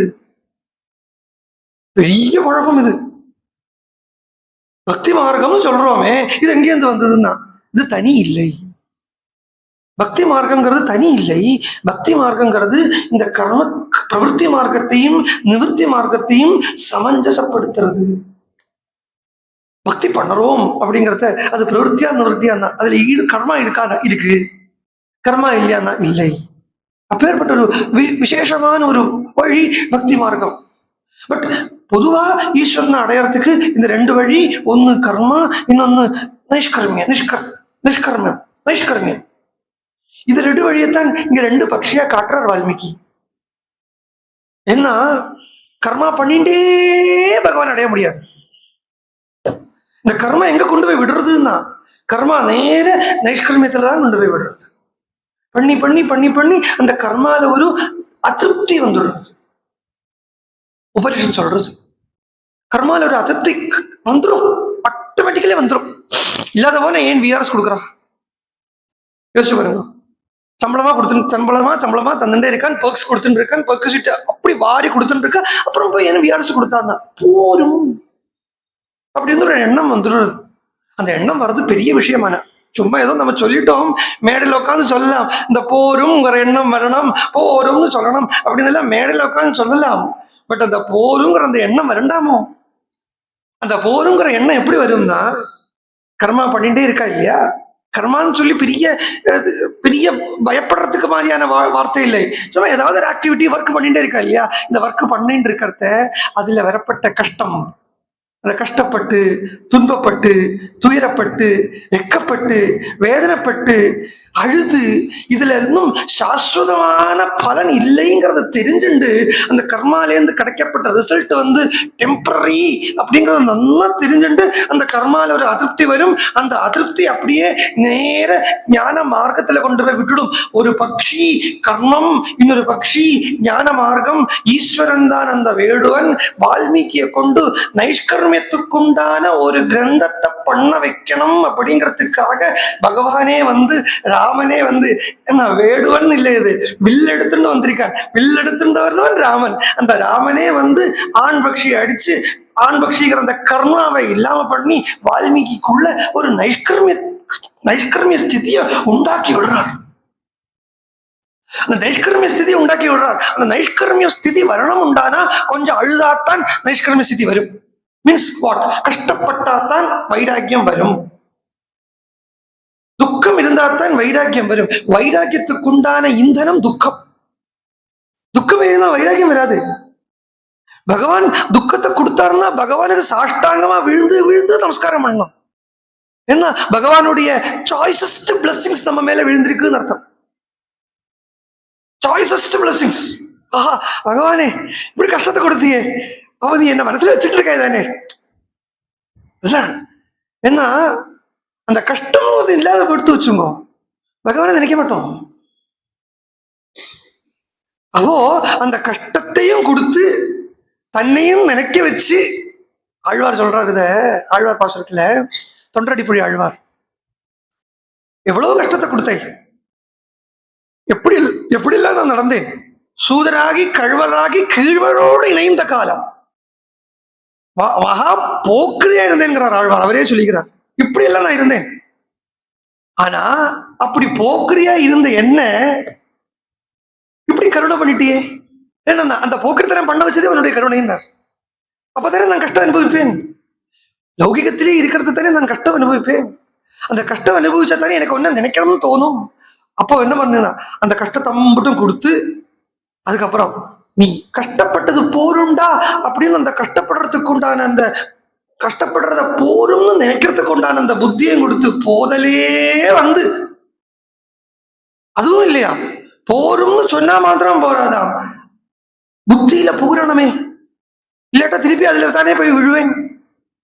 பெரிய குழப்பம் இது. பக்தி மார்க்கம்னு சொல்றோமே, இது எங்கேருந்து வந்ததுன்னா இது தனி இல்லை. பக்தி மார்க்கம்ங்கிறது தனி இல்லை. பக்தி மார்க்கம்ங்கிறது இந்த கர்ம பிரவருத்தி மார்க்கத்தையும் நிவர்த்தி மார்க்கத்தையும் சமஞ்சசப்படுத்துறது. பக்தி பண்ணுறோம் அப்படிங்கிறத அது பிரவருத்தியா நிவர்த்தியான்னா அதுல கர்மா இருக்காதா? இருக்கு. கர்மா இல்லையான்னா இல்லை. அப்பேற்பட்ட ஒரு விசேஷமான ஒரு வழி பக்தி மார்க்கம். பட் பொதுவா ஈஸ்வரனை அடையறதுக்கு இந்த ரெண்டு வழி. ஒன்னு கர்மா, இன்னொன்னு நைஷ்கர்மியம். இது ரெண்டு வழியைத்தான் இங்க ரெண்டு பட்சியா காட்டுறார் வால்மீகி. என்ன கர்மா பண்ணிட்டே பகவான் அடைய முடியாது. இந்த கர்மா எங்க கொண்டு போய் விடுறதுன்னா கர்மா நேர நைஷ்கர்மியத்துல தான் கொண்டு போய் விடுறது. பண்ணி பண்ணி பண்ணி பண்ணி அந்த கர்மால ஒரு அதிருப்தி வந்துடுறது. உபனிஷத் சொல்றது கர்மால ஒரு அதிருப்தி வந்துடும், ஆட்டோமேட்டிக்கலி வந்துடும். இல்லாத போன ஏன் விஆர்எஸ் கொடுக்குறான் யோசிச்சு பாருங்க. சம்பளமா தந்துட்டே இருக்கான், பர்க்ஸ் கொடுத்துட்டு இருக்கான், பர்க் சீட்டு அப்படி வாரி கொடுத்துட்டு இருக்கான். அப்புறம் போய் என்ன விஆர்எஸ் கொடுத்தான்னா போரும் அப்படி வந்து ஒரு எண்ணம் வந்துடுறது. அந்த எண்ணம் வர்றது பெரிய விஷயமான. சும்மா ஏதோ நம்ம சொல்லிட்டோம், மேடையில் உட்காந்து சொல்லலாம், இந்த போருங்கிற எண்ணம் வரணும், போரும்னு சொல்லணும் அப்படின்னு எல்லாம் மேடையில் உட்காந்து சொல்லலாம். பட் அந்த போருங்கிற அந்த எண்ணம் வரண்டாமோ? அந்த போருங்கிற எண்ணம் எப்படி வரும்னா கர்மா பண்ணிட்டே இருக்கா இல்லையா? கர்மான்னு சொல்லி பெரிய பெரிய பயப்படுறதுக்கு மாதிரியான வார்த்தை இல்லை. சும்மா ஏதாவது ஒரு ஆக்டிவிட்டி ஒர்க் பண்ணிட்டே இருக்கா இல்லையா? இந்த ஒர்க் பண்ணிட்டு இருக்கிறத அதுல வரப்பட்ட கஷ்டம், அந்த கஷ்டப்பட்டு துன்பப்பட்டு துயரப்பட்டு வெக்கப்பட்டு வேதனைப்பட்டு அழுது இதுல இன்னும் சாஸ்வதமான பலன் இல்லைங்கிறத தெரிஞ்சுண்டு அந்த கர்மாலேருந்து கிடைக்கப்பட்ட ரிசல்ட் வந்து டெம்பரரி அப்படிங்கிறத நல்லா தெரிஞ்சுண்டு அந்த கர்மால ஒரு அதிருப்தி வரும். அந்த அதிருப்தி அப்படியே நேர ஞான மார்க்கத்துல கொண்டு போய் விட்டுடும். ஒரு பக்ஷி கர்மம், இன்னொரு பக்ஷி ஞான மார்க்கம். ஈஸ்வரன் தான் அந்த வேடுவன் வால்மீகியை கொண்டு நைஷ்கர்மியத்துக்குண்டான ஒரு கிரந்தத்தை பண்ண வைக்கணும் அப்படிங்கிறதுக்காக பகவானே வந்து ராமனே வந்து என்ன வேடுவன் இல்லை, இது வில் எடுத்துட்டு வந்திருக்கான். வில் எடுத்துட்டவர்தான் ராமன். அந்த ராமனே வந்து ஆண் பக்ஷி அடிச்சு ஆண் பக்ஷிங்கிற அந்த கர்மாவை இல்லாம பண்ணி வால்மீகிக்குள்ள ஒரு நைஷ்கர்மிய ஸ்திதியை உண்டாக்கி விடுறார். அந்த நைஷ்கர்மிய ஸ்திதியை உண்டாக்கி விடுறார். அந்த நைஷ்கர்மிய ஸ்திதி வரணும் உண்டானா கொஞ்சம் அழுதாத்தான் நைஷ்கர்மிய ஸ்திதி வரும். Means what? கஷ்டப்பட்டாத்தான் வைராக்கியம் வரும். துக்கம் இருந்தால்தான் வைராக்கியம் வரும். வைராக்கியத்துக்குண்டான இந்தனம் துக்கம். துக்கம் இருந்தா வைராக்கியம் வராது. பகவான் துக்கத்தை கொடுத்தாருன்னா பகவானுக்கு சாஷ்டாங்கமா விழுந்து விழுந்து நமஸ்காரம் பண்ணணும். என்ன பகவானுடைய சாய்ஸஸ்ட் பிளஸிங்ஸ் நம்ம மேல விழுந்திருக்குன்னு அர்த்தம். Choicest blessings. ஆஹா பகவானே இப்படி கஷ்டத்தை கொடுத்தியே, அவன் நீ என்ன மனசுல வச்சுட்டு இருக்காய் தானே. என்ன அந்த கஷ்டம் இல்லாத கொடுத்து வச்சுங்க பகவானை நினைக்க மாட்டோம். அப்போ அந்த கஷ்டத்தையும் கொடுத்து தன்னையும் நினைக்க வச்சு ஆழ்வார் சொல்றாரு. இத ஆழ்வார் பாசுரத்துல தொண்டரடிப்புழி ஆழ்வார் எவ்வளவு கஷ்டத்தை கொடுத்தேன், எப்படி எல்லாம் நான் நடந்தேன், சூதராகி கழ்வராகி கீழ்வரோடு இணைந்த காலம் மகா போக்கிரியா இருந்தேன்கிறார் ஆழ்வார். அவரே சொல்லிக்கிறார் இப்படி எல்லாம் நான் இருந்தேன். ஆனா அப்படி போக்கிரியா இருந்த என்ன இப்படி கருணை பண்ணிட்டியே. ஏன்னா அந்த போக்கிரித்தனம் பண்ண வச்சதே உன்னுடைய கருணையும் தான். அப்பதானே நான் கஷ்டம் அனுபவிப்பேன். லௌகிகத்திலே இருக்கிறது தானே நான் கஷ்டம் அனுபவிப்பேன். அந்த கஷ்டம் அனுபவிச்சா தானே எனக்கு ஒன்னும் நினைக்கணும்னு தோணும். அப்போ என்ன பண்ணா அந்த கஷ்டத்தை மட்டும் கொடுத்து அதுக்கப்புறம் நீ கஷ்டப்பட்டது போரும்டா அப்படின்னு அந்த கஷ்டப்படுறதுக்கு உண்டான அந்த கஷ்டப்படுறத போரும்னு நினைக்கிறதுக்கு உண்டான அந்த புத்தியும் கொடுத்து போதலே வந்து, அதுவும் இல்லையா, போரும்னு சொன்னா மாத்திரம் போறாதாம், புத்தியில புகுறணுமே, இல்லாட்டா திருப்பி அதுல தானே போய் விழுவேன்.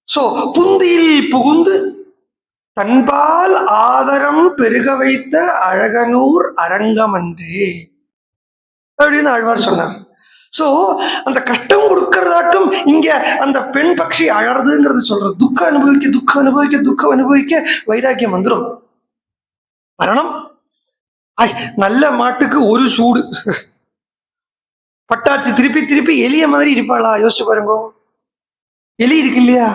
சோ புந்தியில் புகுந்து தன்பால் ஆதரம் பெருக வைத்த அழகனூர் அரங்கமன்றே அப்படின்னு ஆழ்வார் சொன்னார். சோ அந்த கஷ்டம் கொடுக்கறதாட்டும் இங்க அந்த பெண் பக்ஷி அழறதுங்கிறது சொல்றது. துக்கம் அனுபவிக்க துக்கம் அனுபவிக்க துக்கம் அனுபவிக்க வைராக்கியம் வந்துடும், மரணம். நல்ல மாட்டுக்கு ஒரு சூடு பட்டாச்சு, திருப்பி திருப்பி எலிய மாதிரி இருப்பாளா? யோசிச்சு பாருங்க. எலி இருக்கு இல்லையா,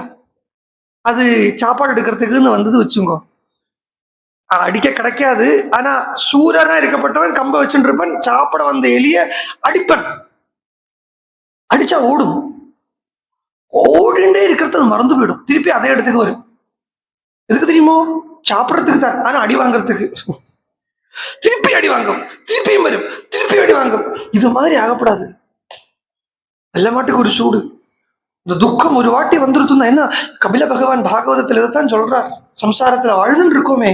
அது சாப்பாடு எடுக்கிறதுக்குன்னு வந்தது வச்சுங்கோ, அடிக்க கிடைக்காது. ஆனா சூரனா இருக்கப்பட்டவன் கம்ப வச்சுட்டு இருப்பன், சாப்பிட வந்த எலிய அடிப்பன், அடிச்சா ஓடும். ஓடிண்டே இருக்கிறது மறந்து போயிடும், திருப்பி அதே இடத்துக்கு வரும். எதுக்கு தெரியுமோ? சாப்பிடறதுக்கு தான், ஆனா அடி வாங்கறதுக்கு. திருப்பி அடி வாங்கும், திருப்பியும் வரும், திருப்பி அடி வாங்கும். இது மாதிரி ஆகப்படாது. நல்ல மாட்டுக்கு ஒரு சூடு. இந்த துக்கம் ஒரு வாட்டி வந்துருத்துனா என்ன? கபில பகவான் பாகவதத்துல இதைத்தான் சொல்றார். சம்சாரத்துல வாழ்ந்துட்டு இருக்கோமே,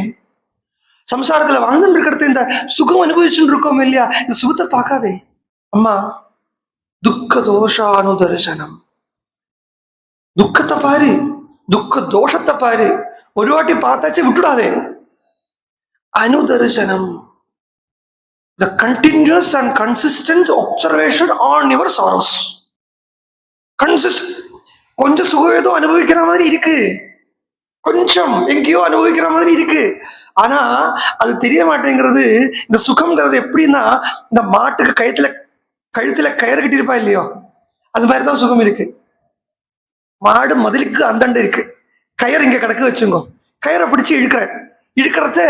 சம்சாரத்துல வாழ்ந்துட்டு இருக்கிறது இந்த சுகம் அனுபவிச்சுட்டு இருக்கோமே இல்லையா, இந்த சுகத்தை பார்க்காதே அம்மா. துக்க தோஷானுதர்சனம், துக்கத்தை பாரு, துக்க தோஷத்தை பாரு, ஒரு வாட்டி பார்த்தாச்சு விட்டுடாதே. அனுதர்சனம், the continuous and consistent observation on your sorrows. கொஞ்சம் சுகம் ஏதோ அனுபவிக்கிற மாதிரி இருக்கு, கொஞ்சம் எங்கேயோ அனுபவிக்கிற மாதிரி இருக்கு, ஆனா அது தெரிய மாட்டேங்கிறது. இந்த சுகம்ங்கிறது எப்படின்னா, இந்த மாட்டுக்கு கழுத்துல கயிறு கட்டியிருப்பா இல்லையோ, அது மாதிரிதான் சுகம் இருக்கு. மாடு மதிலுக்கு அந்தண்டு இருக்கு, கயிறு இங்க கிடக்கு வச்சுங்கோ, கயிறை பிடிச்சு இழுக்கிறத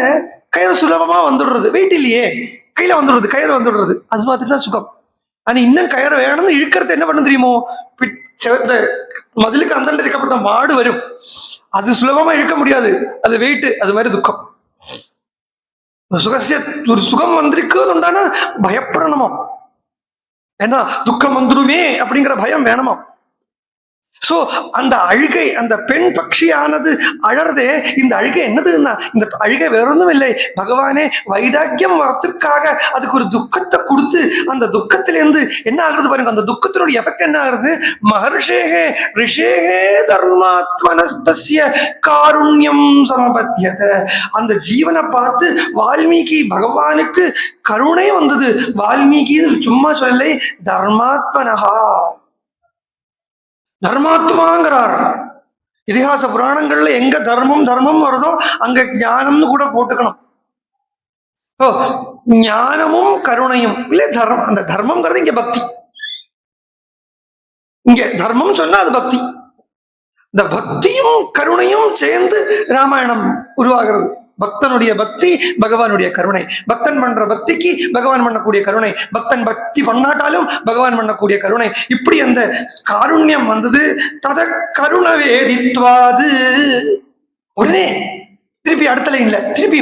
கயிறு சுலபமா வந்துடுறது, வெயிட் இல்லையே, கையில வந்துடுறது, கயிறு வந்துடுறது, அது மாதிரி தான் சுகம். ஆனா இன்னும் கயிறு வேணும்னு இழுக்கிறது என்ன பண்ண தெரியுமோ, மதிலுக்கு அந்தண்டு இருக்கப்பட்ட மாடு வரும், அது சுலபமா இழுக்க முடியாது, அது வெயிட். அது மாதிரி துக்கம். ஒரு சுகம் வந்திருக்கு உண்டான பயப்படணுமா, ஏன்னா துக்கம் வந்துருமே அப்படிங்கிற பயம் வேணுமா. சோ அந்த அழுகை, அந்த பெண் பக்ஷியானது அழறதே, இந்த அழுகை என்னதுன்னா, இந்த அழுகை வேற ஒன்றும் இல்லை, பகவானே வைராக்கியம் வரத்துக்காக அதுக்கு ஒரு துக்கத்தை கொடுத்து, அந்த துக்கத்திலிருந்து என்ன ஆகுறது பாருங்க, அந்த துக்கத்தினுடைய எஃபெக்ட் என்ன ஆகுறது, மகர்ஷேகே ரிஷேகே தர்மாத்மனஸ்தஸ்ய காருண்யம் சமபத்தியத. அந்த ஜீவனை பார்த்து வால்மீகி பகவானுக்கு கருணை வந்தது. வால்மீகி சும்மா சொல்லலை, தர்மாத்மனஹா, தர்மாத்மாங்கிறார். இதிகாச புராணங்கள்ல எங்க தர்மம் தர்மம் வருதோ அங்க ஞானம்னு கூட போட்டுக்கணும். ஞானமும் கருணையும் இல்ல தர்மம். அந்த தர்மம்ங்கிறது இங்க பக்தி, இங்க தர்மம் சொன்னா அது பக்தி. இந்த பக்தியும் கருணையும் சேர்ந்து ராமாயணம் உருவாகிறது. பக்தனுடைய பக்தி, பகவானுடைய கருணை. பக்தன் பண்ற பக்திக்கு பகவான் பண்ணக்கூடிய கருணை, பக்தன் பக்தி பண்ணாட்டாலும் பகவான் பண்ணக்கூடிய கருணை. இப்படி அந்த காருண்யம் வந்தது. தத கருண வேதித்வாது, உடனே திருப்பி அடுத்த லைன்ல திருப்பி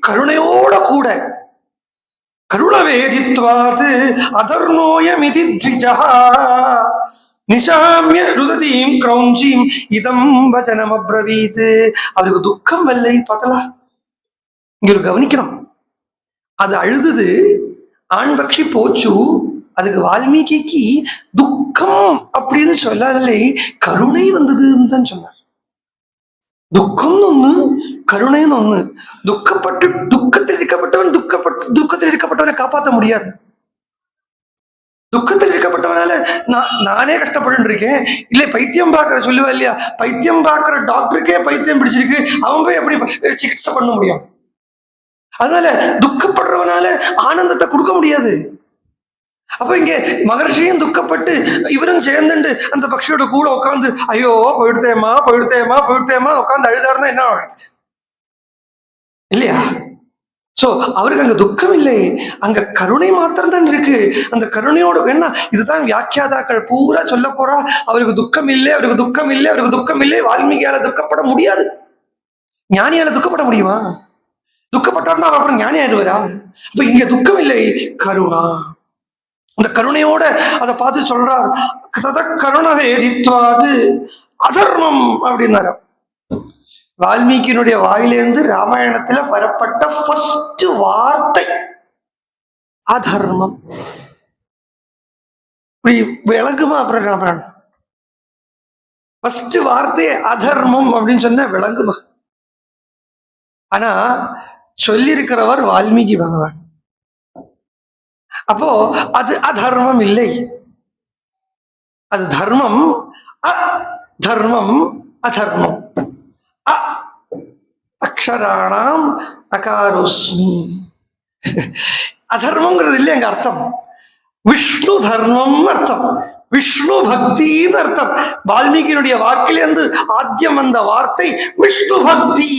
கருணையோட கூட, கருண வேதித்வாது அதர்ணோயமிதி த்விஜா நிஷாமிய ருததீம் கிரௌஞ்சீம் இதம் வசனம் அப்ரவீத். அவருக்கு துக்கம் வல்லை. பார்த்தலா, இங்க ஒரு கவனிக்கணும், அது அழுதுது, ஆண் பக்ஷி போச்சு, அதுக்கு வால்மீகிக்கு துக்கம் அப்படின்னு சொல்லலை, கருணை வந்ததுன்னு தான் சொன்னார். துக்கம்னு ஒண்ணு, கருணைன்னு ஒண்ணு. துக்கத்தில் இருக்கப்பட்டவன் துக்கத்தில் இருக்கப்பட்டவனை காப்பாற்ற முடியாது. துக்கத்தில் இருக்கப்பட்டவனால நானே கஷ்டப்பட்டு இருக்கேன். இல்லை பைத்தியம் பார்க்கிற சொல்லுவா இல்லையா, பைத்தியம் பார்க்கிற டாக்டருக்கே பைத்தியம் பிடிச்சிருக்கு, அவன் போய் எப்படி சிகிச்சை பண்ண முடியும்? அதனால துக்கப்படுறவனால ஆனந்தத்தை கொடுக்க முடியாது. அப்ப இங்க மகர்ஷியும் துக்கப்பட்டு இவரும் சேர்ந்துட்டு அந்த பக்ஷியோட கூட உட்காந்து ஐயோ போயிடுத்தேமா போயிடுத்தேமா போயிடுத்தேமா உட்காந்து அழுதாருன்னா என்ன ஆகுது இல்லையா? சோ அவருக்கு அங்க துக்கம் இல்லை, அங்க கருணை மாத்திரம் தான் இருக்கு. அந்த கருணையோட என்ன, இதுதான் வியாக்கியாதாக்கள் பூரா சொல்ல போறா. அவருக்கு துக்கம் இல்லை, அவருக்கு துக்கம் இல்லை, அவருக்கு துக்கம் இல்லை. வால்மீகியால துக்கப்பட முடியாது, ஞானியால துக்கப்பட முடியுமா? துக்கப்பட்டார்னா அப்புறம் ஞானி ஆயிடுவாரா? அப்ப இங்க துக்கம் இல்லை, கருணா. அந்த கருணையோட அதை பார்த்து சொல்றார். தத கருணவேதித்வாது அதர்மம் அப்படின்னாரு. வால்மீகியினுடைய வாயிலிருந்து ராமாயணத்துல வரப்பட்ட ஃபர்ஸ்ட் வார்த்தை அதர்மம். இப்படி விளங்குமா? அப்புறம் ராமாயணம் ஃபர்ஸ்ட் வார்த்தையே அதர்மம் அப்படின்னு சொன்ன விளங்குமா? ஆனா சொல்லியிருக்கிறவர் வால்மீகி பகவான். அப்போ அது அதர்மம் இல்லை, அது தர்மம். தர்மம் அதர்மம். அக்ஷராணாம் அகாரோஸ்மி. அதர்மங்கிறது இல்லை அங்க அர்த்தம், விஷ்ணு தர்மம் அர்த்தம், விஷ்ணு பக்தின்னு அர்த்தம். வால்மீகியினுடைய வாக்கிலிருந்து ஆத்தியம் வந்த வார்த்தை விஷ்ணு பக்தி,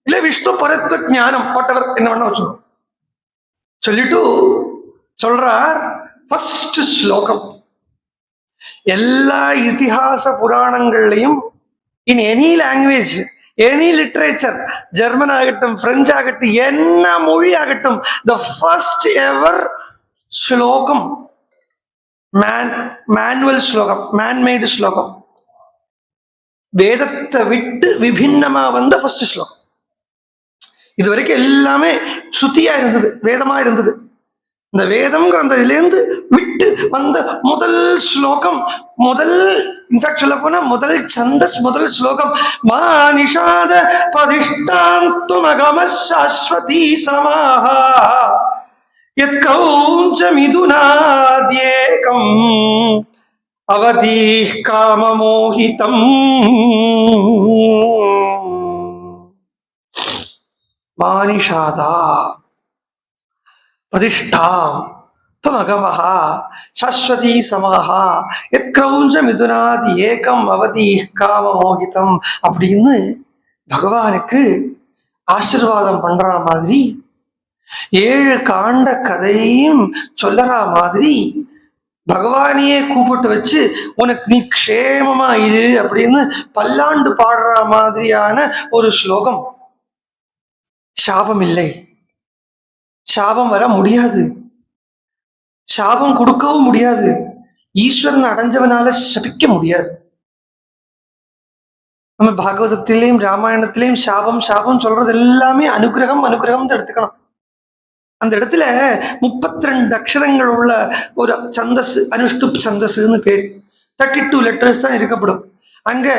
இல்ல விஷ்ணு பரத்வ ஞானம், போட்டவர் என்ன பண்ண வச்சுக்கோ. சொல்லிட்டு சொல்றார் ஃபர்ஸ்ட் ஸ்லோகம். எல்லா இதிகாச புராணங்கள்லையும் in any language, any literature, German ஆகட்டும், பிரெஞ்சு ஆகட்டும், என்ன மொழி ஆகட்டும், த ஃபர்ஸ்ட் எவர் ஸ்லோகம், மேனுவல் ஸ்லோகம், மேன்மேடு ஸ்லோகம், வேதத்தை விட்டு விபின்னமா வந்த ஃபர்ஸ்ட் ஸ்லோகம். இது வரைக்கும் எல்லாமே சுத்தியா இருந்தது, வேதமா இருந்தது. இந்த வேதம்ங்கிற அந்த இதுலேருந்து விட்டு வந்த முதல் ஸ்லோகம், முதல் இன்ஃபேக்ட் சொல்ல போனா முதல் சந்தஸ், முதல் ஸ்லோகம். மா நிஷாத பதிஷ்டாந்துமகம சாஸ்வதி சமாஹா யத் கௌஞ்ச மிதுனாத்யேகம் அவதீஹ் காமமோஹிதம். மானிஷாதா பிரதிஷ்டா தமகமஹ சாஸ்வதி சமாஹ யத் கிரௌஞ்ச மிதுனாதி ஏகம் அவதி காமமோகிதம் அப்படின்னு பகவானுக்கு ஆசீர்வாதம் பண்ற மாதிரி, 7 காண்ட கதையும் சொல்லற மாதிரி பகவானையே கூப்பிட்டு வச்சு உனக்கு நீ க்ஷேமமா இரு அப்படின்னு பல்லாண்டு பாடுற மாதிரியான ஒரு ஸ்லோகம். சாபம் இல்லை, சாபம் வர முடியாது, சாபம் கொடுக்கவும் முடியாது, ஈஸ்வரன் அடைஞ்சவனால சபிக்க முடியாது. நம்ம பாகவதத்திலையும் ராமாயணத்திலையும் சாபம் சாபம் சொல்றது எல்லாமே அனுகிரகம் அனுகிரகம் எடுத்துக்கணும். அந்த இடத்துல 32 அக்ஷரங்கள் உள்ள ஒரு சந்தஸ், அனுஷ்டுப் சந்தஸ்ன்னு பேர். 32 லெட்டர்ஸ் தான் இருக்கப்படும். அங்க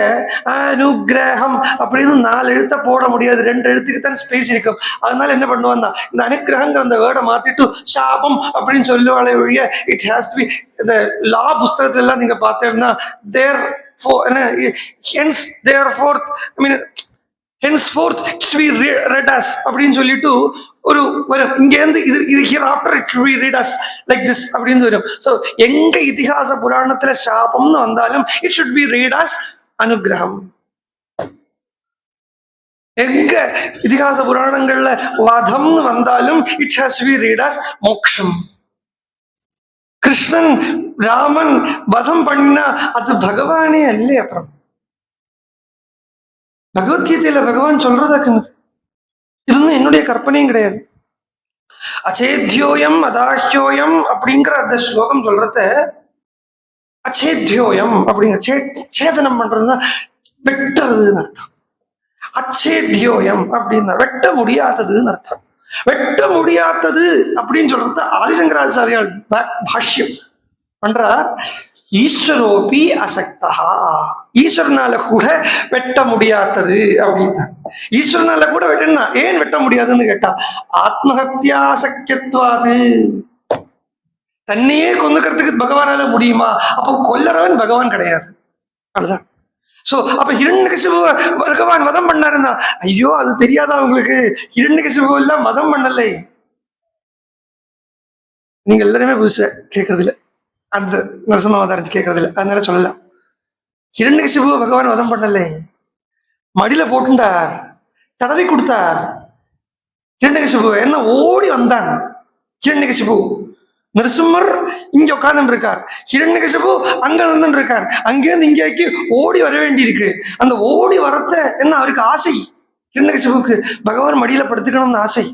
அனுகிரகம் அப்படின்னு 4 எழுத்த போட முடியாது, 2 எழுத்துக்கு தான் ஸ்பேஸ் இருக்கும். அதனால என்ன பண்ணுவான், இந்த அனுகிரகங்கிற அந்த வேர்டை மாத்திட்டு சாபம் அப்படின்னு சொல்லுவாளே ஒழிய இட் ஹேஸ் டு பி. இந்த லா புஸ்தகத்துல எல்லாம் நீங்க பார்த்தீங்கன்னா there hence there forth, I mean henceforth it should be read as அப்படின்னு சொல்லிட்டு ஒரு வரும். இங்க இருந்து இது here after it should be read as like this அப்படின்னு வரும். ஸோ எங்க இதிகாச புராணத்துல சாபம்னு வந்தாலும் it should be read as அனுகிரகம். எங்க இதிகாச புராணங்கள்ல வதம்னு வந்தாலும் it has to be read as மோக்ஷம். கிருஷ்ணன் ராமன் வதம் பண்ணினா அது பகவானே அல்ல. அப்புறம் பகவத்கீதையில பகவான் சொல்றதாக்கு இது வந்து என்னுடைய கற்பனையும் கிடையாது. அச்சேத்யோயம் அதாஹ்யோயம் அப்படிங்கிற அந்த ஸ்லோகம் சொல்றத அச்சேத்யோயம் அப்படிங்கிற சேதனம் பண்றதுன்னா வெட்டுறதுன்னு அர்த்தம். அச்சேத்யோயம் அப்படின்னா வெட்ட முடியாததுன்னு அர்த்தம். வெட்ட முடியாதது அப்படின்னு சொல்றது ஆதிசங்கராச்சாரியால் பாஷ்யம் பண்றார். ஈஸ்வரோபி அசக்தா, ஈஸ்வரனால கூட வெட்ட முடியாதது அப்படின்னு. ஈஸ்வரனால கூட வெட்டா ஏன் வெட்ட முடியாதுன்னு கேட்டா ஆத்மஹத்யா சக்கியத்வாது, தன்னையே கொண்டுக்கிறதுக்கு பகவானால முடியுமா? அப்போ கொல்லறவன் பகவான் கிடையாது, அவ்வளவுதான். சோ அப்ப ஹிரண்யகசிபு பகவான் வதம் பண்ணாருன்னா ஐயோ அது தெரியாதா உங்களுக்கு? ஹிரண்யகசிபு எல்லாம் வதம் பண்ணலை. நீங்க எல்லாருமே புதுசா கேட்கறதில்ல, அந்த நரசிம்மாவதாரத்தை கேட்கறதில்ல, அதனால சொல்லலாம். ஹிரண்யகசிபு பகவான் வதம் பண்ணலை, மடியில போட்டுண்டார், தடவி கொடுத்தார். ஹிரண்யகசிபு என்ன ஓடி வந்தான். ஹிரண்யகசிபு நரசிம்மர் இங்க உட்கார்ந்து இருக்கார், ஹிரண்யகசிபு அங்க இருந்து இருக்கார். அங்கேருந்து இங்கேக்கு ஓடி வர வேண்டி இருக்கு. அந்த ஓடி வரத்த என்ன அவருக்கு ஆசை, ஹிரண்யகசிபுக்கு பகவான் மடியில படுத்துக்கணும்னு ஆசை,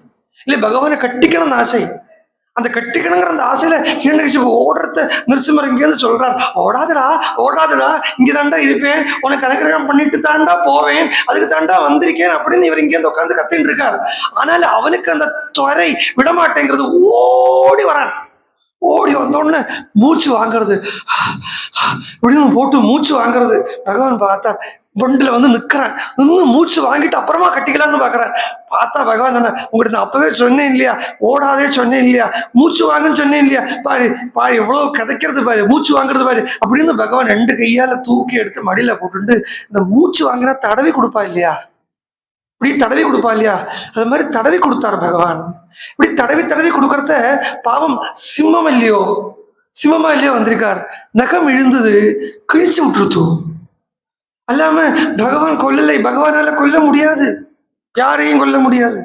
இல்லை பகவானை கட்டிக்கணும்னு ஆசை. அந்த கட்டிக்கணுங்கிற அந்த ஆசையில ஹிரண்யகசிபு ஓடுறத நிருசிம்மர் இங்கேருந்து சொல்றார், ஓடாதடா ஓடாதடா, இங்க தாண்டா இருப்பேன், உனக்கு அனுகிரகம் பண்ணிட்டு தாண்டா போவேன், அதுக்கு தாண்டா வந்திருக்கேன் அப்படின்னு இவர் இங்கேருந்து உட்காந்து கத்தின்னு இருக்கார். ஆனால் அவனுக்கு அந்த துறை விடமாட்டேங்கிறது. ஓடி வரான். ஓடி வந்தோடனே மூச்சு வாங்குறது, இப்படின்னு போட்டு மூச்சு வாங்குறது. பகவான் பார்த்தா பொண்டுல வந்து நிக்கிறான். நின்று மூச்சு வாங்கிட்டு அப்புறமா கட்டிக்கலாம்னு பாக்குறேன். பார்த்தா பகவான் என்ன, உங்ககிட்ட நான் அப்பவே சொன்னேன் இல்லையா, ஓடாதே சொன்னேன் இல்லையா, மூச்சு வாங்குன்னு சொன்னேன் இல்லையா, பாரு பாரு எவ்வளவு கதைக்கிறது பாரு, மூச்சு வாங்குறது பாரு அப்படின்னு பகவான் 2 கையால தூக்கி எடுத்து மடியில போட்டுட்டு இந்த மூச்சு வாங்கினா தடவி கொடுப்பா இல்லையா, இப்படி தடவி கொடுப்பா இல்லையா, அது மாதிரி தடவி கொடுத்தாரு பகவான். இப்படி தடவி தடவி கொடுக்கறத பாவம் சிம்மம் இல்லையோ, சிம்மமா இல்லையோ வந்திருக்கார். நகம் இழுந்தது, கிழிச்சு விட்டுருத்து. அல்லாம பகவான் கொல்லலை, பகவானால கொல்ல முடியாது, யாரையும் கொல்ல முடியாது.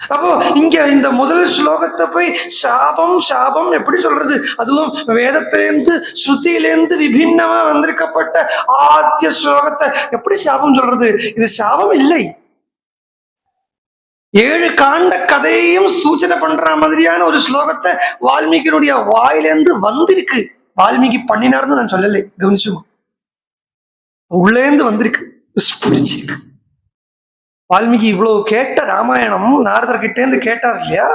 அப்போ இங்க இந்த முதல் ஸ்லோகத்தை போய் சாபம் சாபம் எப்படி சொல்றது, அதுவும் வேதத்திலேருந்து ஸ்ருதியிலேருந்து விபின்னமா வந்திருக்கப்பட்ட ஆத்திய ஸ்லோகத்தை எப்படி சாபம் சொல்றது? இது சாபம் இல்லை. 7 காண்ட கதையையும் சூச்சனை பண்ற மாதிரியான ஒரு ஸ்லோகத்தை வால்மீகியினுடைய வாயிலேருந்து வந்திருக்கு. வால்மீகி பண்ணினார்னு நான் சொல்லலை, கவனிச்சுமா, உள்ளேந்து வந்திருக்கு, பிடிச்சிருக்கு. வால்மீகி இவ்வளவு கேட்ட ராமாயணம் நாரதர்கிட்டேருந்து கேட்டார் இல்லையா,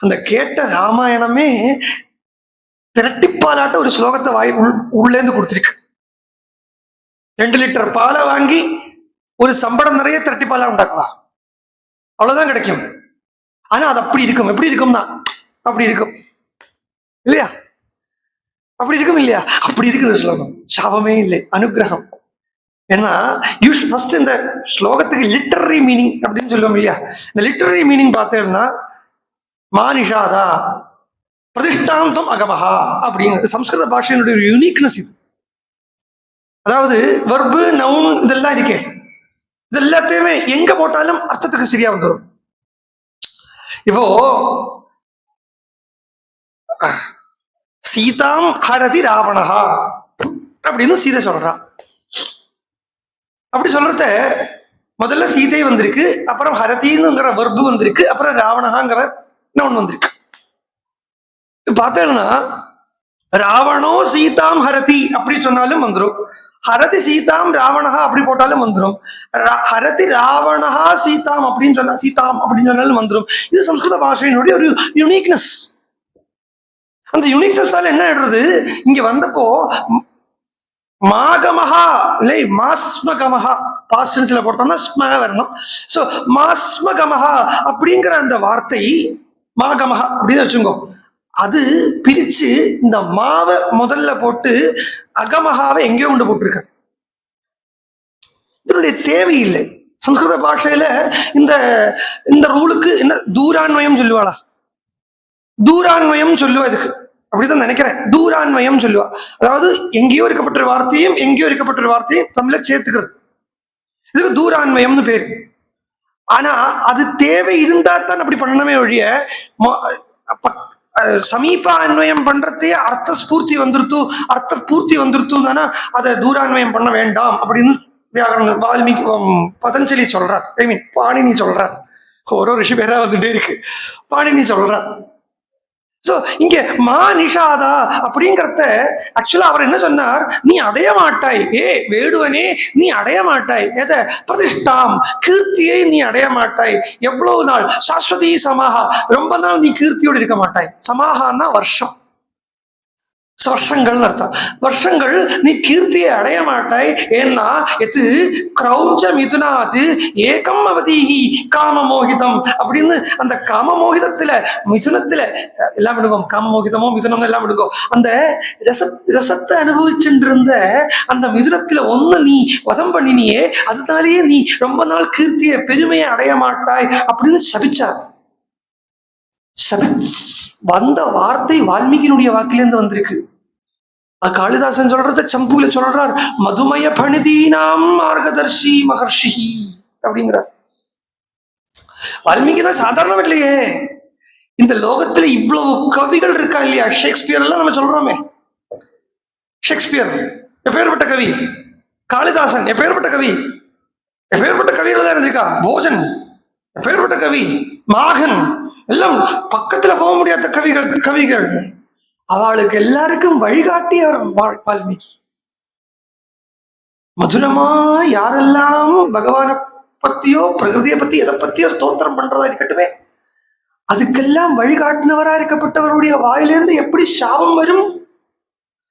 அந்த கேட்ட ராமாயணமே திரட்டிப்பாலாட்ட ஒரு ஸ்லோகத்தை உள்ளேந்து கொடுத்திருக்கு. 2 லிட்டர் பாலை வாங்கி ஒரு சம்படம் நிறைய திரட்டிப்பாலா உண்டாக்குவா, அவ்வளவுதான் கிடைக்கும். ஆனா அது அப்படி இருக்கும். எப்படி இருக்கும்னா அப்படி இருக்கும் இல்லையா, அப்படி இருக்கும் இல்லையா, அப்படி இருக்குது ஸ்லோகம். சாபமே இல்லை, அனுகிரகம். ஏன்னா ஃபர்ஸ்ட் இந்த ஸ்லோகத்துக்கு லிட்டரரி மீனிங் அப்படின்னு சொல்லுவோம் இல்லையா, இந்த லிட்டரரி மீனிங் பார்த்தேன்னா மானிஷாதா பிரதிஷ்டாந்தம் அகமஹா அப்படிங்கிறது சம்ஸ்கிருத பாஷையினுடைய ஒரு யூனிக்னஸ் இது. அதாவது வர்பு நவுன் இதெல்லாம் இருக்கே, இது எல்லாத்தையுமே எங்க போட்டாலும் அர்த்தத்துக்கு சரியா வந்துடும். இப்போ சீதாம் ஹரதி ராவணஹா அப்படின்னு சீதை சொல்றா. அப்படி சொல்றத முதல்ல சீதை வந்திருக்கு, அப்புறம் ஹரதிங்கிற வர்பு வந்திருக்கு, அப்புறம் ராவணஹாங்கிற நவுன் வந்திருக்கு. பார்த்தேன்னா ராவணோ சீதாம் ஹரதி அப்படி சொன்னாலும் வந்துடும், ஹரதி சீதாம் ராவணஹா அப்படி போட்டாலும் வந்துடும், ஹரதி ராவணஹா சீதாம் அப்படின்னு சொன்னா சீதாம் அப்படின்னு சொன்னாலும் வந்துடும். இது சம்ஸ்கிருத பாஷையினுடைய ஒரு யூனிக்னஸ். அந்த யூனிக்னஸ்னால என்ன ஆயிடுறது, இங்க வந்தப்போ மாகமஹா இல்லை மாஸ்மகமஹா பாஸ்டன்ஸ்ல போட்டோம்னா ஸ்ம வரணும். ஸோ மாஸ்மகமஹா அப்படிங்கிற அந்த வார்த்தை மாகமஹா அப்படின்னு வச்சுக்கோ, அது பிரிச்சு இந்த மாவை முதல்ல போட்டு அகமஹாவை எங்கேயோ கொண்டு போட்டிருக்க. இதனுடைய தேவையில்லை. சம்ஸ்கிருத பாஷையில இந்த இந்த ரூலுக்கு என்ன தூரான்வயம் சொல்லுவாளா, தூரான்வயம் சொல்லுவா இதுக்கு, அப்படிதான் நினைக்கிறேன். தூரான்வயம் சொல்லுவா, அதாவது எங்கேயோ இருக்கப்பட்ட வார்த்தையும் எங்கேயோ இருக்கப்பட்ட வார்த்தையும் தமிழ சேர்த்துக்கிறது, இதுக்கு தூரான்வயம்னு பேரு. ஆனா அது தேவை இருந்தா தான் அப்படி பண்ணணுமே ஒழிய சமீப அன்வயம் பண்றதே அர்த்த ஸ்பூர்த்தி வந்துருத்து, அர்த்த பூர்த்தி வந்துருத்துனா அதை தூரான்வயம் பண்ண வேண்டாம் அப்படின்னு வியாகரண வால்மீகி பதஞ்சலி சொல்றார். ஐ மீன் பாணினி சொல்றார். ஒரு ரிஷி பேரா வந்துட்டே இருக்கு, பாணினி சொல்றார். சோ இங்க மா நிஷாதா அப்படிங்கிறத ஆக்சுவலா அவர் என்ன சொன்னார், நீ அடைய மாட்டாய், வேடுவனே நீ அடைய மாட்டாய், எதை பிரதிஷ்டாம் கீர்த்தியை நீ அடைய மாட்டாய். எவ்வளவு நாள், சாஸ்வதி சமாஹா, ரொம்ப நாள் நீ கீர்த்தியோடு இருக்க மாட்டாய். சமாஹான்னா வருஷம், வருஷங்கள் அர்த்தம். வருஷங்கள் நீ கீர்த்தியை அடைய மாட்டாய். ஏன்னா எது கிரௌஞ்ச மிதுனாது ஏகம் அவதீஹி காமமோகிதம் அப்படின்னு அந்த காமமோகிதத்துல மிதுனத்துல எல்லாம் விடுவோம், காமமோகிதமோ மிதுனமோ எல்லாம் விடுவோம். அந்த ரசத்தை அனுபவிச்சுட்டு இருந்த அந்த மிதுனத்துல ஒண்ணு நீ வதம் பண்ணினியே, அதனாலேயே நீ ரொம்ப நாள் கீர்த்திய பெருமையை அடைய மாட்டாய் அப்படின்னு சபிச்சார். வந்த வார்த்தை வால்மீகியினுடைய வாக்கிலிருந்து வந்திருக்கு. காளிதாசன் சொல்றத சம்புல சொல்றார், மதுமய பணிதீனாம் மார்கதர்ஷி மகர்ஷி அப்படிங்கிறார். வால்மீகி தான் சாதாரணம் இல்லையே, இந்த லோகத்துல இவ்வளவு கவிகள் இருக்கா இல்லையா. ஷேக்ஸ்பியர் எல்லாம் நம்ம சொல்றோமே, ஷேக்ஸ்பியர் எப்பேற்பட்ட கவி, காளிதாசன் எப்பேற்பட்ட கவி, எப்பேற்பட்ட கவிகள் தான் இருந்திருக்கா, போஜன் எப்பேற்பட்ட கவி, மாகன் எல்லாம் பக்கத்துல போக முடியாத கவிகள் அவளுக்கு எல்லாருக்கும் வழிகாட்டியவர் வால்மீகி. மதுரமா யாரெல்லாம் பகவான பத்தியோ பிரகிருதியை பத்தி எதை பத்தியோ ஸ்தோத்திரம் பண்றதா இருக்கட்டுமே, அதுக்கெல்லாம் வழிகாட்டினவரா இருக்கப்பட்டவருடைய வாயிலிருந்து எப்படி சாபம் வரும்?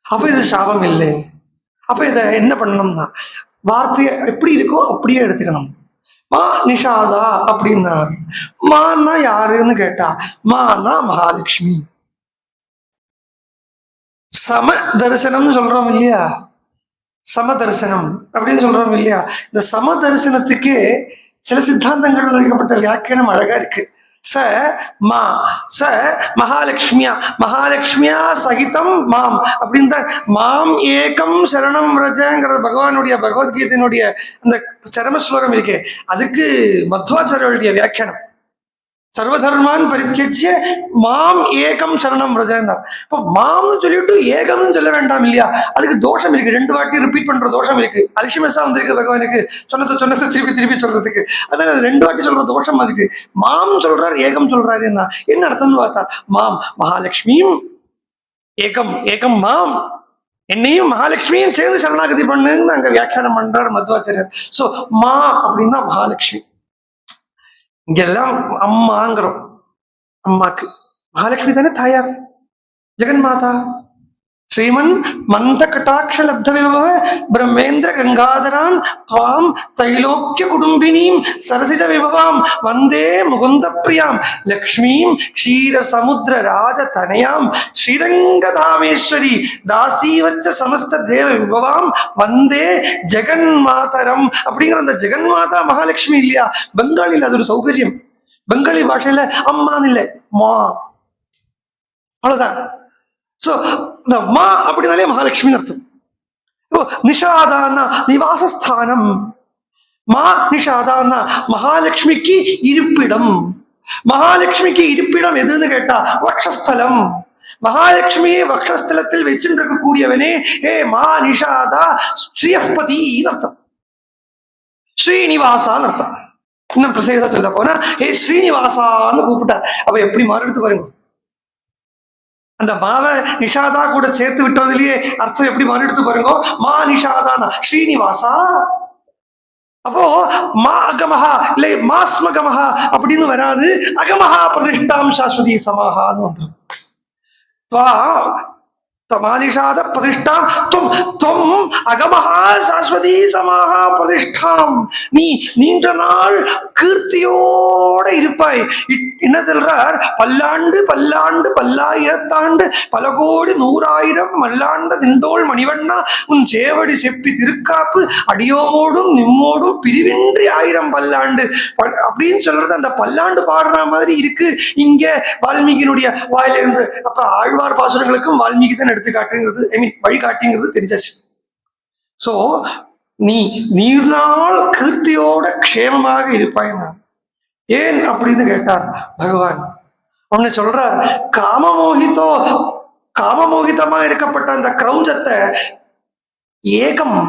அப்ப இது சாபம் இல்லை. அப்ப இத என்ன பண்ணணும்னா, வார்த்தையை எப்படி இருக்கோ அப்படியே எடுத்துக்கணும். மா நிஷாதா அப்படின்னா, மான்னா யாருன்னு கேட்டா, மானா மகாலட்சுமி. சம தரிசனம்னு சொல்றோம் இல்லையா, சம தரிசனம் அப்படின்னு சொல்றோம் இல்லையா. இந்த சம தரிசனத்துக்கு சில சித்தாந்தங்கள் வைக்கப்பட்ட வியாக்கியானம் அழகா இருக்கு. ச மா ச மகாலட்சுமியா, மகாலட்சுமியா சகிதம் மாம் அப்படின்னு தான். மாம் ஏகம் சரணம் ரஜங்கிறது பகவானுடைய பகவத்கீதையினுடைய அந்த சரம ஸ்லோகம் இருக்கே, அதுக்கு மத்வாச்சாரியுடைய வியாக்கியானம். சர்வதர்மான் பரித்தியஜ்ய மாம் ஏகம் சரணம் ரஜன்னா. இப்போ மாம்னு சொல்லிட்டு ஏகம்னு சொல்ல வேண்டாம் இல்லையா, அதுக்கு தோஷம் இருக்கு. 2 வாட்டி ரிப்பீட் பண்ற தோஷம் இருக்கு. அலட்சுமியசா வந்திருக்கு பகவானுக்கு சொன்னதை திருப்பி திருப்பி சொல்றதுக்கு. அதனால 2 வாட்டி சொல்ற தோஷம் இருக்கு. மாம் சொல்றாரு, ஏகம் சொல்றாரு. என்ன அர்த்தம்னு பார்த்தா, மாம் மகாலட்சுமியும் ஏகம் ஏகம் மாம், என்னையும் மகாலட்சுமியும் சேர்ந்து சரணாகதி பண்ணுன்னு அங்க வியாக்கியானம் பண்றார் மத்வாச்சாரியர். சோ மா அப்படின்னா மகாலட்சுமி. இங்கெல்லாம் அம்மாங்கிறோம். அம்மாக்கு மகாலட்சுமி தானே தாயார், ஜெகன்மாதா. ஸ்ரீமன் மந்த கட்டாட்ச லப்த விபவ பிரம்மேந்திர கங்காதரான் துவாம் தைலோக்கிய குடும்பினீம் சரசிஜ விபவாம் வந்தே முகுந்த பிரியாம் லக்ஷ்மீம் க்ஷீர சமுத்திர ராஜ தனயாம் ஸ்ரீரங்கதாமேஸ்வரி தாசீவச்ச சமஸ்த தேவ விபவாம் வந்தே ஜெகன்மாதரம். அப்படிங்கிற அந்த ஜெகன்மாதா மகாலட்சுமி இல்லையா, பெங்காலியில் அது ஒரு சௌகரியம். பெங்காலி பாஷையில அம்மான்னு இல்லை, மா, அவ்வளவுதான். சோ இந்த மா அப்படின்னாலே மகாலட்சுமி அர்த்தம். நிஷாதான்னா நிவாசஸ்தானம், மா நிஷாதான்னா மகாலட்சுமிக்கு இருப்பிடம். மகாலட்சுமிக்கு இருப்பிடம் எதுன்னு கேட்டா வக்ஷஸ்தலம். மகாலட்சுமியை வக்ஷஸ்தலத்தில் வச்சுருக்கக்கூடியவனே ஹே மா நிஷாதா ஸ்ரீயப்பதின்னு அர்த்தம், ஸ்ரீனிவாசான்னு அர்த்தம். இன்னும் பிரசேதா சொல்ல போனா ஹே ஸ்ரீனிவாசான்னு கூப்பிட்டார். அப்ப எப்படி மாறிடுத்து பாருங்க, அந்த மாவ நிஷாதா கூட சேர்த்து விட்டதிலேயே அர்த்தம் எப்படி மாறிடுத்து பாருங்க. மா நிஷாதானா ஸ்ரீனிவாசா. அப்போ மா அகமஹா இல்லை மாஸ்மகமஹா அப்படின்னு வராது, அகமஹா பிரதிஷ்டாம் சாஸ்வதி சமாஹான்னு வந்துடும். மானிஷாத பிரதிஷ்டாம் தும் தும் அகமஹா சாஸ்வதி சமாஹா பிரதிஷ்டாம். நீ நீண்ட நாள் கீர்த்தியோட இருப்பாய். என்ன சொல்றார், பல்லாண்டு பல்லாண்டு பல்லாயிரத்தாண்டு பல கோடி 100,000 மல்லாண்ட திண்டோள் மணிவண்ணா உன் சேவடி செப்பி திருக்காப்பு அடியோமோடும் நிம்மோடும் பிரிவின்றி 1000 பல்லாண்டு அப்படின்னு சொல்றது அந்த பல்லாண்டு பாடுற மாதிரி இருக்கு இங்க வால்மீகியினுடைய வாயிலிருந்து. அப்ப ஆழ்வார் பாசுரங்களுக்கும் வால்மீகி தான் எடுத்துக்காட்டுங்கிறது, ஐ மீன் வழிகாட்டிங்கிறது தெரிஞ்சாச்சு. சோ நீ நீர்நாள் கீர்த்தியோட க்ஷேமமாக இருப்பாய். ஏன் அப்படின்னு கேட்டார் பகவான். ஒன்னு சொல்றார், காமமோகிதமா இருக்கப்பட்ட அந்த கிரௌஞ்சத்தை ஏகம்,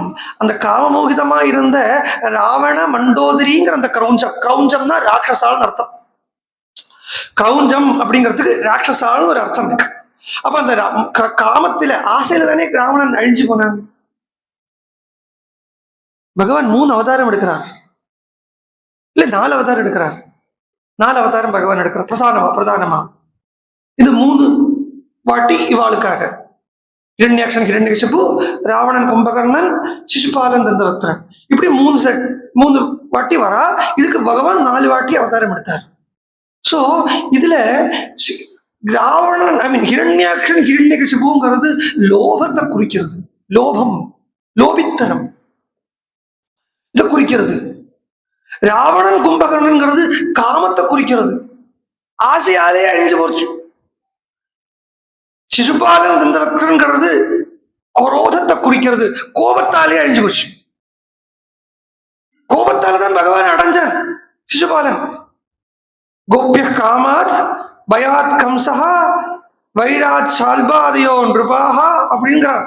அந்த காமமோகிதமா இருந்த ராவண மண்டோதரிங்கிற அந்த கிரௌஞ்சம்னா ராட்சசால்னு அர்த்தம். கிரௌஞ்சம் அப்படிங்கிறதுக்கு ராட்சசால்னு ஒரு அர்த்தம் இருக்கு. அப்ப அந்த காமத்தில ஆசையில தானே ராவணன் அழிஞ்சு போனான். பகவான் 3 அவதாரம் எடுக்கிறார், இல்ல 4 அவதாரம் எடுக்கிறார். 4 அவதாரம் பகவான் எடுக்கிறார் பிரதானமா. இது 3 வாட்டி இவாளுக்காக. இரண்யாக்ஷன் ஹிரண்யகசிபு, ராவணன் கும்பகர்ணன், சிசுபாலன் தந்தவக்திரன், இப்படி 3 வாட்டி வரா. இதுக்கு பகவான் 4 வாட்டி அவதாரம் எடுத்தார். சோ இதுல ராவணன் ஐ மீன் ஹிரண்யாக்ஷன் ஹிரண்யகசிபுங்கிறது லோகத்தை குறிக்கிறது. லோபம், லோபித்தனம் இதை குறிக்கிறது. ராவணன் கும்பகர்ணன்கிறது காமத்தை குறிக்கிறது, ஆசையாலே அழிஞ்சு போச்சு. சிசுபாலன் தந்தவக்திரன்கிறது குரோதத்தை குறிக்கிறது, கோபத்தாலே அழிஞ்சு போச்சு. கோபத்தால தான் பகவான் அடைஞ்சான் சிசுபாலன். கோபிய காமாத் பயாத் கம்சஹா வைராத் சால்பாதையோ நிருபாஹா அப்படிங்கிறார்.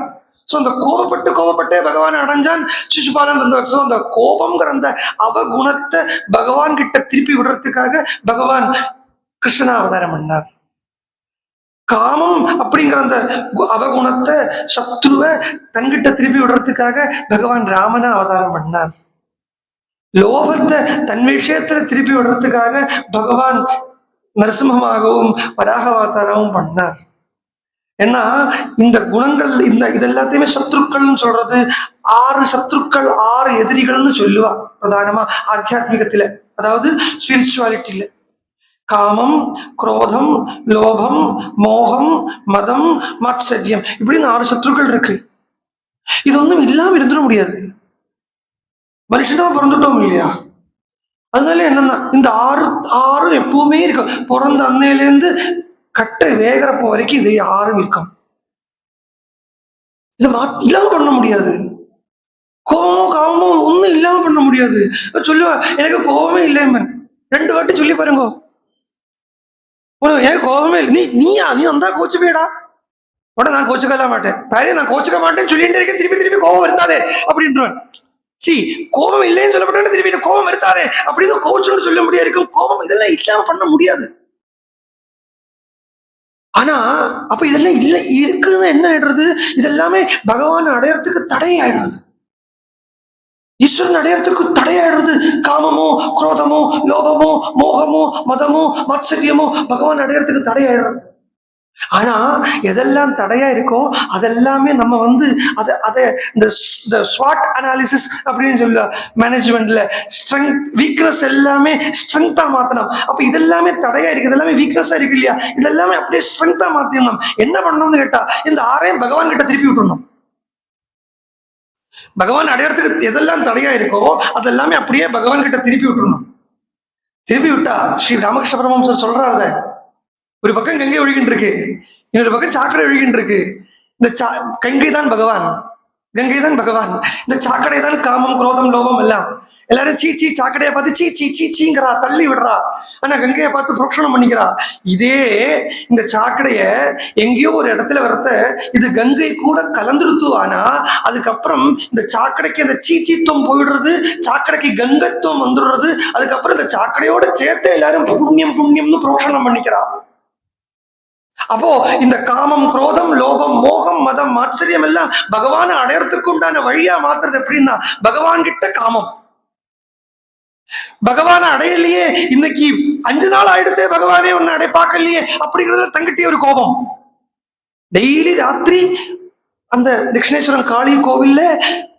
ஸோ அந்த கோபப்பட்டே பகவான் அடைஞ்சான் சிசுபாலன். அந்த கோபம்ங்கிற அந்த அவகுணத்தை பகவான் கிட்ட திருப்பி விடுறதுக்காக பகவான் கிருஷ்ணனா அவதாரம் பண்ணார். காமம் அப்படிங்கிற அந்த அவகுணத்தை சத்ருவை தன்கிட்ட திருப்பி விடுறதுக்காக பகவான் ராமனா அவதாரம் பண்ணார். லோகத்தை தன் விஷயத்துல திருப்பி விடுறதுக்காக பகவான் நரசிம்மமாகவும் வராக அவதாரமும் பண்ணார். ஏன்னா இந்த குணங்கள் இது எல்லாத்தையுமே சத்ருக்கள்னு சொல்றது 6 சத்ருக்கள் 6 எதிரிகள்னு சொல்லுவா பிரதானமா ஆத்தியாத்மிகத்துல, அதாவது ஸ்பிரிச்சுவாலிட்டியில. காமம், குரோதம், லோபம், மோகம், மதம், மாத்சரியம் இப்படின்னு 6 சத்ருக்கள் இருக்கு. இது ஒன்றும் இல்லாம இருந்துட முடியாது. மனுஷனா பிறந்துட்டோம் இல்லையா? அதனால என்னன்னா இந்த 6 எப்பவுமே இருக்கும். பிறந்த அன்னையிலேருந்து கட்டை வேகிறப்போ வரைக்கும் இது 6 இருக்கும். இதை இல்லாம பண்ண முடியாது. கோபமோ காமமோ ஒன்னும் இல்லாம பண்ண முடியாது. சொல்லுவா எனக்கு கோபமே இல்லையம்மன், 2 வாட்டி சொல்லி பாருங்க. எனக்கு கோபமே இல்லை. நீ வந்தா கோச்சு போயிடா. உடனே நான் கோச்சுக்கல மாட்டேன், நான் கோச்சுக்க மாட்டேன்னு சொல்லிட்டு இருக்கேன். திருப்பி கோபம் வருத்தாதே அப்படின்றான். கோபம் இல்லைன்னு சொல்லப்பட்ட திருப்பி கோபம் வருத்தாதே அப்படின்னு கோச்சுன்னு சொல்ல முடியாது. கோபம் இதெல்லாம் இல்லாம பண்ண முடியாது. ஆனா அப்ப இதெல்லாம் இல்லை இருக்குன்னு என்ன ஆயிடுறது? இதெல்லாமே பகவான் அடையறதுக்கு தடை ஆயிடுறது. ஈஸ்வரன் அடையறதுக்கு தடையாயிடுறது. காமமோ, குரோதமோ, லோபமோ, மோகமோ, மதமோ, மாத்சரியமோ பகவான் அடையறதுக்கு தடையாயிடுறது. ஆனா எதெல்லாம் தடையா இருக்கோ அதெல்லாமே நம்ம அதை இந்த ஸ்வாட் அனாலிசிஸ் அப்படின்னு சொல்ல மேனேஜ்மெண்ட்ல ஸ்ட்ரென்த் வீக்னஸ் எல்லாமே ஸ்ட்ரென்த்தா மாத்தணும். அப்ப இதெல்லாமே தடையா இருக்கு, இதெல்லாமே வீக்னஸா இருக்கு இல்லையா? இதெல்லாமே அப்படியே ஸ்ட்ரென்த்தா மாத்திடணும். என்ன பண்ணணும்னு கேட்டா இந்த 6ஐயும் பகவான் கிட்ட திருப்பி விட்டுணும். பகவான் அடையறதுக்கு எதெல்லாம் தடையா இருக்கோ அதெல்லாமே அப்படியே பகவான் கிட்ட திருப்பி விட்டுறணும். திருப்பி விட்டா ஸ்ரீ ராமகிருஷ்ண பரமஹம்சர் சொல்றாரு, ஒரு பக்கம் கங்கை ஒழுகின்னு இருக்கு, இன்னொரு பக்கம் சாக்கடை ஒழுகின்னு இருக்கு. இந்த கங்கை தான் பகவான், கங்கை தான் பகவான். இந்த சாக்கடை தான் காமம், குரோதம், லோபம் எல்லாம். எல்லாரும் சீச்சி சாக்கடையை பார்த்து சீங்கிறா, தள்ளி விடுறா. ஆனா கங்கையை பார்த்து புரோக்ஷணம் பண்ணிக்கிறா. இதே இந்த சாக்கடைய எங்கேயோ ஒரு இடத்துல வரத்த இது கங்கை கூட கலந்துருத்து. ஆனா அதுக்கப்புறம் இந்த சாக்கடைக்கு அந்த சீச்சித்துவம் போயிடுறது, சாக்கடைக்கு கங்கத்துவம் வந்துடுறது. அதுக்கப்புறம் இந்த சாக்கடையோட சேர்த்து எல்லாரும் புண்ணியம்னு புரோக்ஷணம் பண்ணிக்கிறா. அப்போ இந்த காமம், குரோதம், லோபம், மோகம், மதம், மாத்சரியம் எல்லாம் பகவானை அடையறதுக்கு உண்டான வழியா மாத்துறது எப்படின்னா பகவான் கிட்ட காமம். பகவான அடையலையே, இன்னைக்கு 5 நாள் ஆயிடுத்தே பகவானே உன்னை அடைய பார்க்கலையே அப்படிங்கிறத தங்கிட்டே ஒரு கோபம். டெய்லி ராத்திரி அந்த தட்சிணேஸ்வரன் காளி கோவில்ல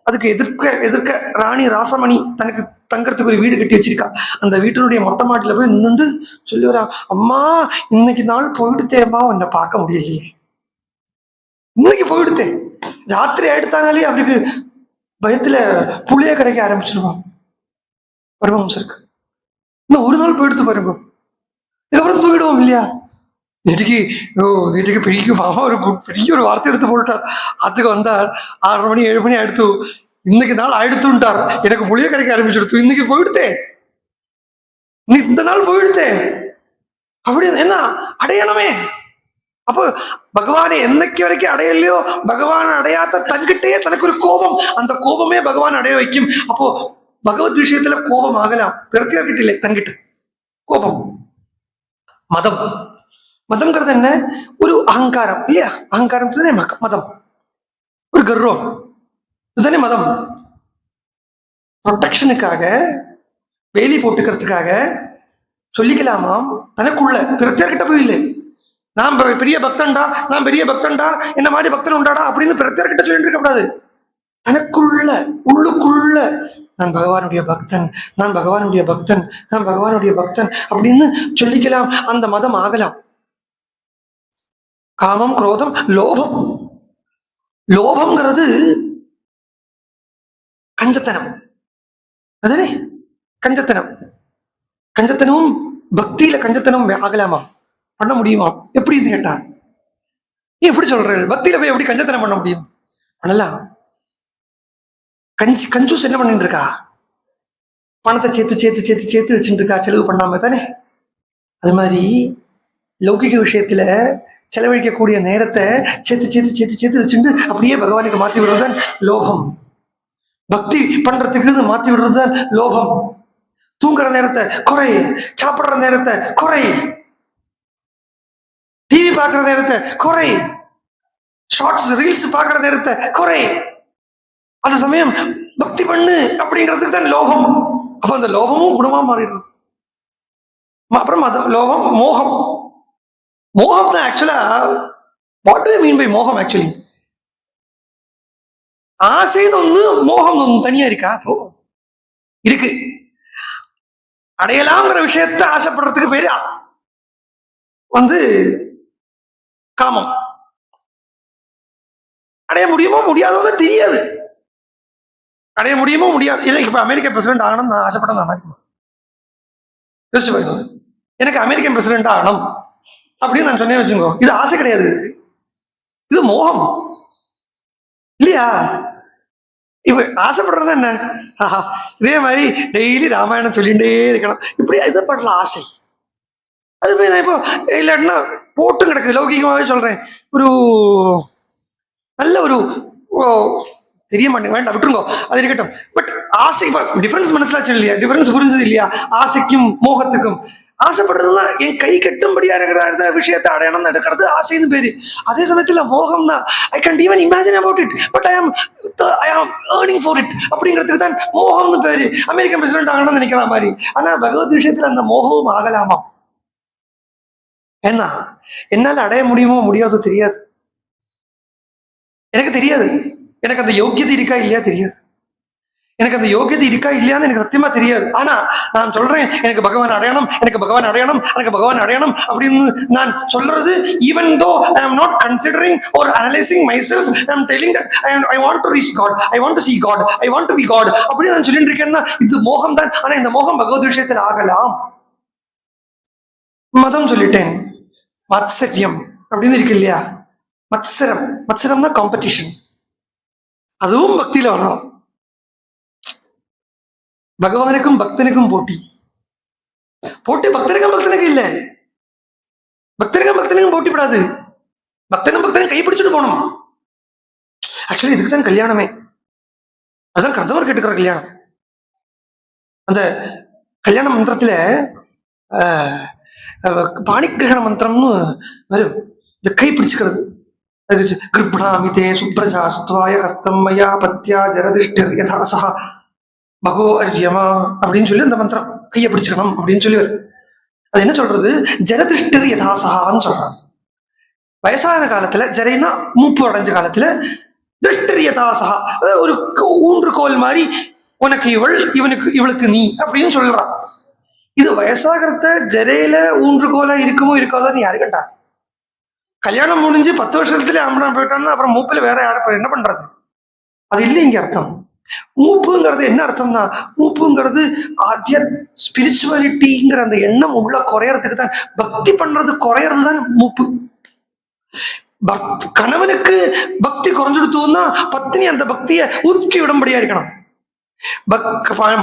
அதுக்கு எதிர்க்க ராணி ராசமணி தனக்கு தங்கறதுக்கு ஒரு வீடு கட்டி வச்சிருக்கா. அந்த வீட்டினுடைய மொட்டை மாட்டில போய் நின்று சொல்லி வரா, அம்மா இன்னைக்கு நாள் போயிடுத்தேம்மா, உன்னை பார்க்க முடியலையே, இன்னைக்கு போயிடுத்தேன். ராத்திரி ஆயிடுத்தானாலே அவருக்கு பயத்துல புளிய கரைக்க ஆரம்பிச்சிருவான் பரமஹம்சருக்கு. இன்னும் ஒரு நாள் போயிடுத்து பாருங்க, இதுக்கப்புறம் தூக்கிடுவோம் இல்லையா? வீட்டுக்கு பெரிய மாமா பெரிய ஒரு வார்த்தை எடுத்து போட்டார். அதுக்கு வந்தார் 6:30 மணி 7 மணி ஆயிடுத்து, இன்னைக்கு நாள் ஆயிடுத்துட்டார், எனக்கு புளிய கரைக்க ஆரம்பிச்சிடுத்து, இன்னைக்கு போயிடுத்தே, நீ இந்த நாள் போயிடுத்தே அப்படி என்ன அடையணுமே. அப்போ பகவானை என்னைக்கு வரைக்கும் அடையலையோ பகவான் அடையாத தன்கிட்டயே தனக்கு ஒரு கோபம், அந்த கோபமே பகவான் அடைய வைக்கும். அப்போ பகவத் விஷயத்துல கோபம் ஆகலாம், பிரத்யேகிட்ட இல்லை, தங்கிட்டு கோபம். மதம், மதம்ங்கிறது என்ன? ஒரு அகங்காரம் இல்லையா? அகங்காரம் தானே மதம், ஒரு கர்வம் இதுதானே மதம். ப்ரொடெக்ஷனுக்காக, வேலி போட்டுக்கிறதுக்காக சொல்லிக்கலாமாம் தனக்குள்ள, பிரத்யேகிட்ட போய் இல்லை. நான் பெரிய பக்தன்டா, நான் பெரிய பக்தன்டா, என்ன மாதிரி பக்தன் உண்டாடா அப்படின்னு பிரத்யேகிட்ட சொல்லிட்டு இருக்கக்கூடாது. தனக்குள்ள, உள்ளுக்குள்ள நான் பகவானுடைய பக்தன், நான் பகவானுடைய பக்தன், நான் பகவானுடைய பக்தன் அப்படின்னு சொல்லிக்கலாம். அந்த மதம் ஆகலாம். காமம், குரோதம், லோபம். லோபம்ங்கிறது கஞ்சத்தனம், அதுதானே கஞ்சத்தனம். கஞ்சத்தனமும் பக்தியில கஞ்சத்தனம் ஆகலாமா? பண்ண முடியுமா? எப்படி இது கேட்டா நீ எப்படி சொல்ற? பக்தியில போய் எப்படி கஞ்சத்தனம் பண்ண முடியும்? பண்ணலாம். கஞ்சூஸ் என்ன பண்ணிட்டு இருக்கா? பணத்தை சேர்த்து வச்சுட்டு இருக்கா, செலவு பண்ணாம தானே. அது மாதிரி லௌகிக விஷயத்துல செலவழிக்கக்கூடிய நேரத்தை சேர்த்து வச்சுட்டு அப்படியே பகவானுக்கு மாத்தி விடுறதுதான் லோகம். பக்தி பண்றதுக்கு மாத்தி விடுறதுதான் லோகம். தூங்குற நேரத்தை குறை, சாப்பிடுற நேரத்தை குறை, பார்க்கிற நேரத்தை குறை, ஷார்ட்ஸ் ரீல்ஸ் பார்க்கிற நேரத்தை குறை. அந்த சமயம் பக்தி பண்ணு அப்படிங்கிறதுக்கு தான் லோகம். அப்ப அந்த லோகமும் குணமா மாறிடுறது. அப்புறம் லோகம் மோகம். மோகம் தான் ஆக்சுவலா what do you mean by மோகம்? ஆக்சுவலி ஆசைன்னு ஒண்ணு, மோகம் ஒண்ணு தனியா இருக்கா? இருக்கு. அடையலாம்ங்கிற விஷயத்த ஆசைப்படுறதுக்கு பேரு காமம். அடைய முடியுமோ முடியாதோ தெரியாது. அடைய முடியுமோ முடியாது. எனக்கு இப்ப அமெரிக்க பிரசிடென்ட் ஆகணும் நான் ஆசைப்பட்டேன். நான் யோசிச்சு பாருங்க, எனக்கு அமெரிக்கன் பிரசிடென்ட் ஆகணும் அப்படின்னு நான் சொன்னேன் வச்சுக்கோ, இது ஆசை கிடையாது, இது மோகம் இல்லையா? இப்ப ஆசைப்படுறது என்ன? இதே மாதிரி டெய்லி ராமாயணம் சொல்லிகிட்டே இருக்கணும், இப்படி இது படல ஆசை. அது போய் நான் இப்போ இல்லாட்டினா போட்டு கிடக்கு. லௌகிகமாகவே சொல்றேன், ஒரு நல்ல ஒரு தெரிய மாட்டேங்க, வேண்டாம் விட்டுருங்கோ, அது இருக்கட்டும். பட் ஆசை டிஃபரன்ஸ் மனசிலாச்சு இல்லையா? டிஃபரன்ஸ் புரிஞ்சது இல்லையா? ஆசைக்கும் மோகத்துக்கும். ஆசைப்படுறதுன்னா என் கை கட்டும்படியா இருக்கிற விஷயத்தை அடையணும்னு எடுக்கிறது ஆசைன்னு பேரு. அதே சமயத்துல மோகம்னா I can even imagine about it, but I am earning for it அப்படிங்கிறதுக்கு தான் மோகம்னு பேரு. அமெரிக்கன் பிரசிடென்ட் ஆகணும்னு நினைக்கிற மாதிரி. ஆனா பகவத் விஷயத்துல அந்த மோகமும் ஆகலாமா? ஏன்னா என்னால அடைய முடியுமோ முடியாதோ தெரியாது. எனக்கு தெரியாது. எனக்கு அந்த யோக்கியதை இருக்கா இல்லையா தெரியாது. எனக்கு அந்த யோகியதை இருக்கா இல்லையான்னு எனக்கு சத்தியமா தெரியாது. ஆனா நான் சொல்றேன், எனக்கு பகவான் அடையணும், எனக்கு பகவான் அடையணும், எனக்கு பகவான் அடையணும் அப்படின்னு நான் சொல்றது, even though I am not considering or analyzing myself, I am telling that I want to reach God, I want to see God, I want to be God அப்படி நான் சொல்லிட்டு இருக்கேன்னா இது மோகம் தான். ஆனா இந்த மோகம் பகவத் விஷயத்தில் ஆகலாம். மதம் சொல்லிட்டேன். மத்சரியம் அப்படின்னு இருக்கு இல்லையா? மத்சரம், மத்சரம்னா காம்படிஷன். அதுவும் பக்தியில வரலாம். பகவானுக்கும் பக்தனுக்கும் போட்டி. போட்டி பக்தனுக்கும் இல்ல, பக்தனுக்கும் போட்டிப்படாது. பக்தனும் கைப்பிடிச்சுட்டு போகணும். ஆக்சுவலி இதுக்கு தான் கல்யாணமே. அதான் கர்தவர் கேட்டுக்கிற கல்யாணம். அந்த கல்யாண மந்திரத்துல பாணிகிரகண மந்திரம்னு வரும். இந்த கை பிடிச்சுக்கிறது. கிருப்ணாமிதே சுப்ரஜா சுத்வாய ஹஸ்தம் மயா பத்யா ஜரதிஷ்டர் யதாசா பகோ அரியமா அப்படின்னு சொல்லி அந்த மந்திரம் கையை பிடிச்சுக்கணும் அப்படின்னு சொல்லி வரும். அது என்ன சொல்றது? ஜரதிஷ்டர் யதாசகான்னு சொல்றாங்க. வயசான காலத்துல, ஜரைனா மூப்பு அடைஞ்ச காலத்துல, திருஷ்டர் யதாசகா ஒரு ஊன்றுகோல் மாதிரி, உனக்கு இவள், இவளுக்கு நீ அப்படின்னு சொல்றான். இது வயசாகிறத ஜரையில ஊன்றுகோலா இருக்குமோ இருக்காதோன்னு யாரு கேட்டா? கல்யாணம் முடிஞ்சு 10 வருஷத்துல ஆம்பளை போயிட்டான்னா அப்புறம் மூப்புல வேற யாரும் என்ன பண்றது? அது இல்லை இங்க அர்த்தம். மூப்புங்கிறது என்ன அர்த்தம்னா, மூப்புங்கிறது ஆத்திய ஸ்பிரிச்சுவாலிட்டிங்கிற அந்த எண்ணம் உள்ள குறையறதுக்கு தான். பக்தி பண்றது குறையறது தான் மூப்பு. கணவனுக்கு பக்தி குறைஞ்சிடுத்தோம்னா பத்னி அந்த பக்தியை ஊக்கி விடும்படியா இருக்கணும்.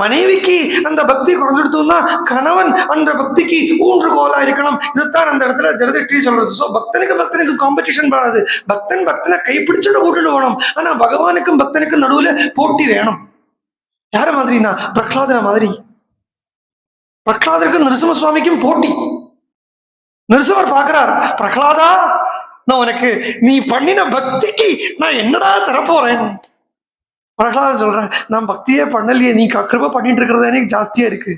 மனைவிக்கு அந்த பக்தி குறைஞ்சிடுத்தோம்னா கணவன் அந்த பக்திக்கு ஊன்றுகோலா இருக்கணும். இதுதான் அந்த இடத்துல ஜெரதிஷ்டி சொல்றது. சோ பக்தனுக்கு காம்படிஷன் வராது. பக்தனை கைப்பிடிச்சுட்டு ஊட்டிட்டு போகணும். ஆனா பகவானுக்கும் பக்தனுக்கும் நடுவுல போட்டி வேணும். யார மாதிரினா பிரகலாதன மாதிரி. பிரகலாதருக்கும் நரசிம்ம சுவாமிக்கும் போட்டி. நரசிம்மர் பாக்குறார், பிரகலாதா நான் உனக்கு நீ பண்ணின பக்திக்கு நான் என்னடா தரப்போறேன். பிரகலாதன் சொல்றேன், நான் பக்தியே பண்ணலையே, நீ கிருபை பண்ணிட்டு இருக்கிறது எனக்கு ஜாஸ்தியா இருக்கு.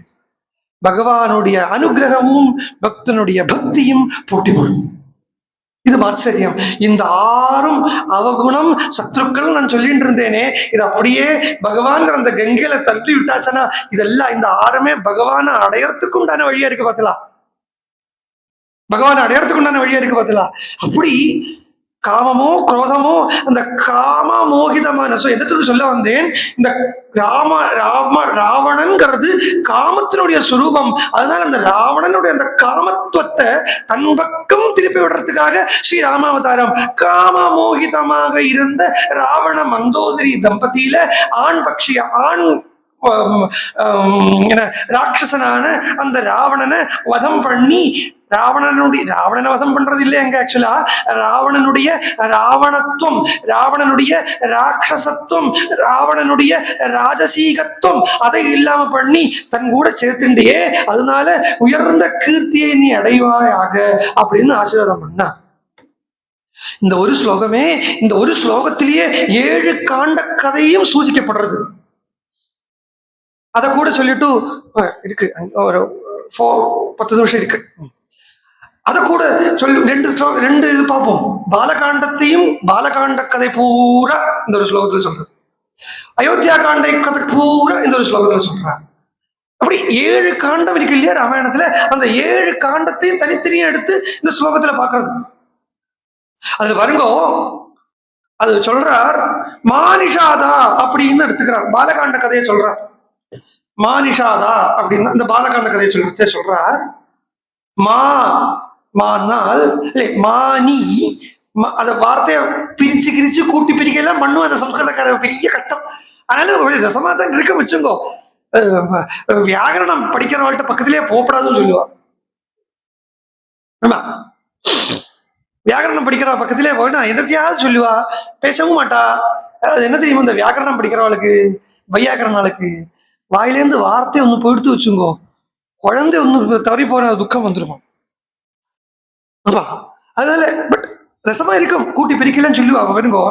பகவானுடைய அனுகிரகமும் பக்தனுடைய பக்தியும் போட்டி போடும். இது மாத்சரியம். இந்த 6ம் அவகுணம் சத்ருக்கள் நான் சொல்லிட்டு இருந்தேனே, இது அப்படியே பகவான் அந்த கங்கையில தள்ளி விட்டாச்சனா இதெல்லாம் இந்த 6மே பகவானை அடையறதுக்கு உண்டான வழியா இருக்கு பார்த்தலாம். பகவானை அடையறதுக்கு உண்டான வழியா இருக்கு பார்த்தலாம். அப்படி காமமோ குரோதமோ அந்த காம மோகிதமான எதத்துக்கு சொல்ல வந்தேன், இந்த ராவணன்கிறது காமத்தினுடைய சுரூபம். அதனால அந்த ராவணனுடைய அந்த காமத்துவத்தை தன் பக்கம் திருப்பி விடுறதுக்காக ஸ்ரீ ராமாவதாரம். காம மோகிதமாக இருந்த ராவண மந்தோதரி தம்பதியில ஆண் பக்ஷிய ஆண் ராட்சசனான அந்த ராவணனை வதம் பண்ணி, ராவணனை வசம் பண்றது இல்லை அங்க. ஆக்சுவலா ராவணனுடைய ராவணத்துவம், ராவணனுடைய ராட்சசத்துவம், ராவணனுடைய ராஜசீகத்துவம் அதை இல்லாம பண்ணி தன் கூட சேர்த்துண்டியே, அதனால உயர்ந்த கீர்த்தியை நீ அடைவாயாக அப்படின்னு ஆசீர்வாதம் பண்ணா. இந்த ஒரு ஸ்லோகமே, இந்த ஒரு ஸ்லோகத்திலேயே 7 காண்ட கதையும் சூசிக்கப்படுறது. அதை கூட சொல்லிட்டு இருக்கு, ஒரு 10 நிமிஷம் இருக்கு. அதை கூட சொல்லி ரெண்டு இது பார்ப்போம். பாலகாண்டத்தையும் பாலகாண்ட கதை பூரா இந்த ஒரு ஸ்லோகத்தில் சொல்றது, அயோத்தியா காண்டை கதை பூரா இந்த ஒரு ஸ்லோகத்தில் சொல்றார். அப்படி 7 காண்டம் இருக்கு இல்லையா ராமாயணத்துல, அந்த 7 காண்டத்தையும் தனித்தனியா எடுத்து இந்த ஸ்லோகத்துல பாக்குறது. அது பாருங்க, அது சொல்றார் மானிஷாதா அப்படின்னு எடுத்துக்கிறார். பாலகாண்ட கதையை சொல்றார் மானிஷாதா அப்படின்னு, அந்த பாலகாண்ட கதையை சொல்றார். மானால் மானி, அத வார்த்தையை பிரிச்சு கூட்டி பிரிக்கலாம் பண்ணும் அந்த சம்ஸ்கிருதக்கார பெரிய கஷ்டம். அதனால ரசமா தான் இருக்க வச்சுங்கோ. வியாகரணம் படிக்கிறவள்கிட்ட பக்கத்திலேயே போகப்படாதுன்னு சொல்லுவா. ஆமா, வியாகரணம் படிக்கிற பக்கத்திலே போயிட்டு என்னத்தையாவது சொல்லுவா, பேசவும் மாட்டா. அது என்ன தெரியுமா, இந்த வியாகரணம் படிக்கிறவளுக்கு வையாகரணாளுக்கு வாயிலேருந்து வார்த்தை ஒண்ணு போயிடுத்து வச்சுங்கோ, குழந்தை ஒண்ணு தவறி போற துக்கம் வந்துருமா. அதனால பட் ரசமா இருக்கும், கூட்டி பிரிக்கலன்னு சொல்லுவா. வருங்கோ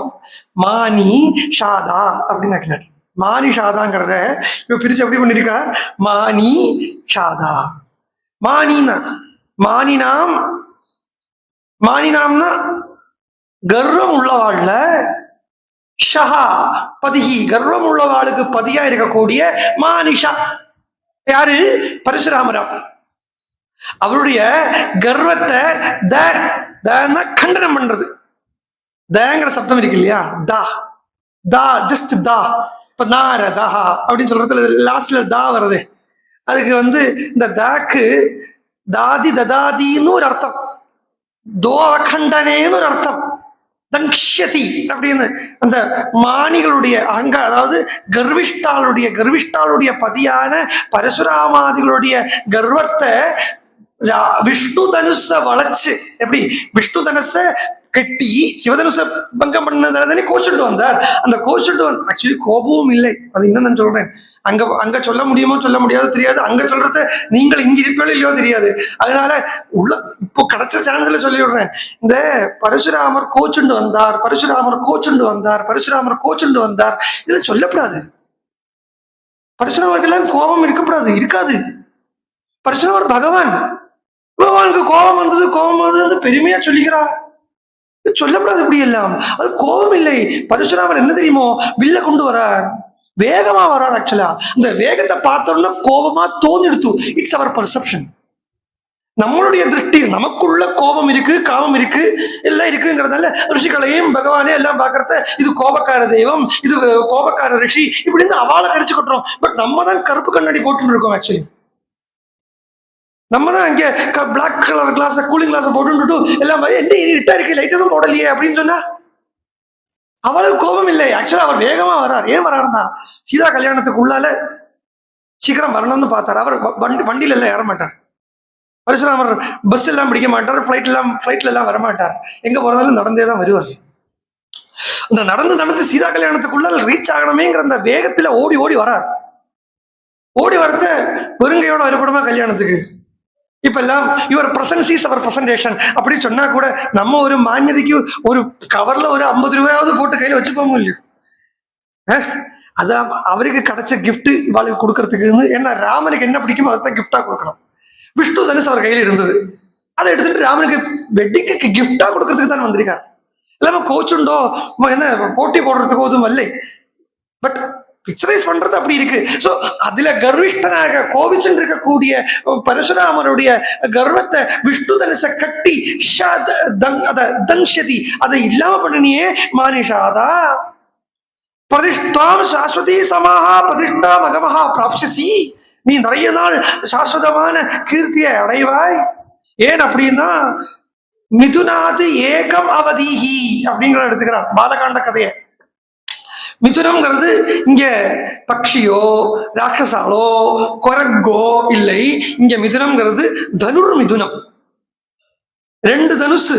மானி ஷாதா அப்படின்னு மானி ஷாதாங்கிறத இப்ப பிரிச்சு எப்படி பண்ணிருக்கா, மானி ஷாதா. மானினா மானினாம்னா கர்வம் உள்ளவாழ்ல, ஷஹா பதிஹி கர்வம் உள்ளவாளுக்கு பதியா இருக்கக்கூடிய மானிஷா யாரு, பரசுராமராம். அவருடைய கர்வத்தை கண்டனம் பண்றது. தங்கிற சப்தம் இருக்கு இல்லையா, தா ஜஸ்ட் தா. இப்ப நாரதா அப்படின்னு சொல்றதுல லாஸ்ட்ல தா வருது. அதுக்கு இந்த தாக்கு தாதி ததாதின்னு ஒரு அர்த்தம், தோவகண்டனேன்னு ஒரு அர்த்தம், தங்ஷதி அப்படின்னு. அந்த மானிகளுடைய அகங்கார, அதாவது கர்விஷ்டாளுடைய பதியான பரசுராமாதிகளுடைய கர்வத்தை விஷ்ணு தனுஷ வளைச்சு, எப்படி விஷ்ணு தனுஷ கட்டி சிவதனுஷ பங்கம் பண்ணதானே கோச்சுட்டு வந்தார். அந்த கோச்சுட்டு ஆக்சுவலி கோபமும் இல்லை, அது இன்னும் நான் சொல்றேன். அங்க சொல்ல முடியுமோ சொல்ல முடியாதோ தெரியாது, அங்க சொல்றத நீங்கள் இங்க இருப்பீங்களோ இல்லையோ தெரியாது. அதனால இப்போ கிடைச்ச சான்ஸ்ல சொல்லி விடுறேன். இந்த பரசுராமர் கோச்சுண்டு வந்தார் இதுல சொல்லப்படாது. பரசுராமருக்கெல்லாம் கோபம் இருக்காது. பரசுராமர் பகவானுக்கு கோபம் வந்தது பெருமையா சொல்லிக்கிறா, சொல்லப்படாது. இப்படி எல்லாம் அது கோபம் இல்லை. பரசுராமர் என்ன தெரியுமோ, வில்ல கொண்டு வரார், வேகமா வரார். ஆக்சுவலா இந்த வேகத்தை பார்த்தோம்னா கோபமா தோணிடுத்து. It's our perception. நம்மளுடைய திருஷ்டி, நமக்குள்ள கோபம் இருக்கு, காமம் இருக்கு, எல்லாம் இருக்குங்கிறதால ரிஷிகளையும் பகவானே எல்லாம் பாக்குறத இது கோபக்கார தெய்வம், இது கோபக்கார ரிஷி இப்படின்னு அவளை கடிச்சு கொட்டுறோம். பட் நம்ம தான் கருப்பு கண்ணாடி போட்டு இருக்கோம். ஆக்சுவலி நம்ம தான் இங்க black colour glass, cooling glass போட்டு எல்லாம் இருட்டா இருக்கு, லைட் எதுவும் போடலையே அப்படின்னு சொன்னா அவளுக்கு கோபம் இல்லை. ஆக்சுவலா அவர் வேகமா வர்றார். ஏன் வர்றாருன்னா, சீதா கல்யாணத்துக்கு உள்ளால சீக்கிரம் வரணும்னு பார்த்தார். அவர் வண்டியில எல்லாம் ஏற மாட்டார். பரசுராமர் பஸ் எல்லாம் பிடிக்க மாட்டார், ஃபிளைட்ல எல்லாம் வரமாட்டார். எங்க போறதாலும் நடந்தே தான் வருவார். அந்த நடந்து சீதா கல்யாணத்துக்குள்ள ரீச் ஆகணுமேங்கிற அந்த வேகத்துல ஓடி வரார். ஓடி வரத்த வெறுங்கையோட வருபடுமா கல்யாணத்துக்கு. இப்ப எல்லாம் your presence is our presentation அப்படி சொன்னா கூட நம்ம ஒரு மான்யதைக்கு ஒரு கவர்ல ஒரு 50 ரூபாயாவது போட்டு கையில வச்சுப்போமோ இல்லையோ. அதான் அவருக்கு கிடைச்ச கிஃப்ட் இவாளுக்கு கொடுக்கறதுக்கு. ஏன்னா ராமனுக்கு என்ன பிடிக்குமோ அதைத்தான் கிஃப்டா கொடுக்கணும். விஷ்ணு தனுஷ் அவர் கையில இருந்தது, அதை எடுத்துட்டு ராமனுக்கு வெட்டிங்க்கு கிஃப்டா கொடுக்கறதுக்கு தான் வந்திருக்காரு. இல்லாம கோச்சுண்டோ என்ன போட்டி போடுறதுக்கோ அதுவும் இல்லை. பட் பிக்சரைஸ் பண்றது அப்படி இருக்கு. சோ அதுல கர்விஷ்டனாக கோவிச்சுட்டு இருக்கக்கூடிய பரசுராமருடைய கர்வத்தை விஷ்ணு தனுஷ கட்டி தங்ஷதி, அதை இல்லாம பண்ணினியே மானிஷாதா. பிரதிஷ்டாம் சாஸ்வதி சமாஹா பிரதிஷ்டாம் அகமஹா பிராப்சசி. நீ நிறைய நாள் சாஸ்வதமான கீர்த்தியை அடைவாய். ஏன் அப்படின்னா மிதுனாது ஏகம் அவதீஹி அப்படிங்கிற எடுத்துக்கிறான் பாலகாண்ட கதையை. மிதுனம்ங்கிறது இங்க பக்ஷியோ ராட்சசாலோ குரங்கோ இல்லை. இங்க மிதுனம்ங்கிறது தனுர் மிதுனம். 2 தனுசு,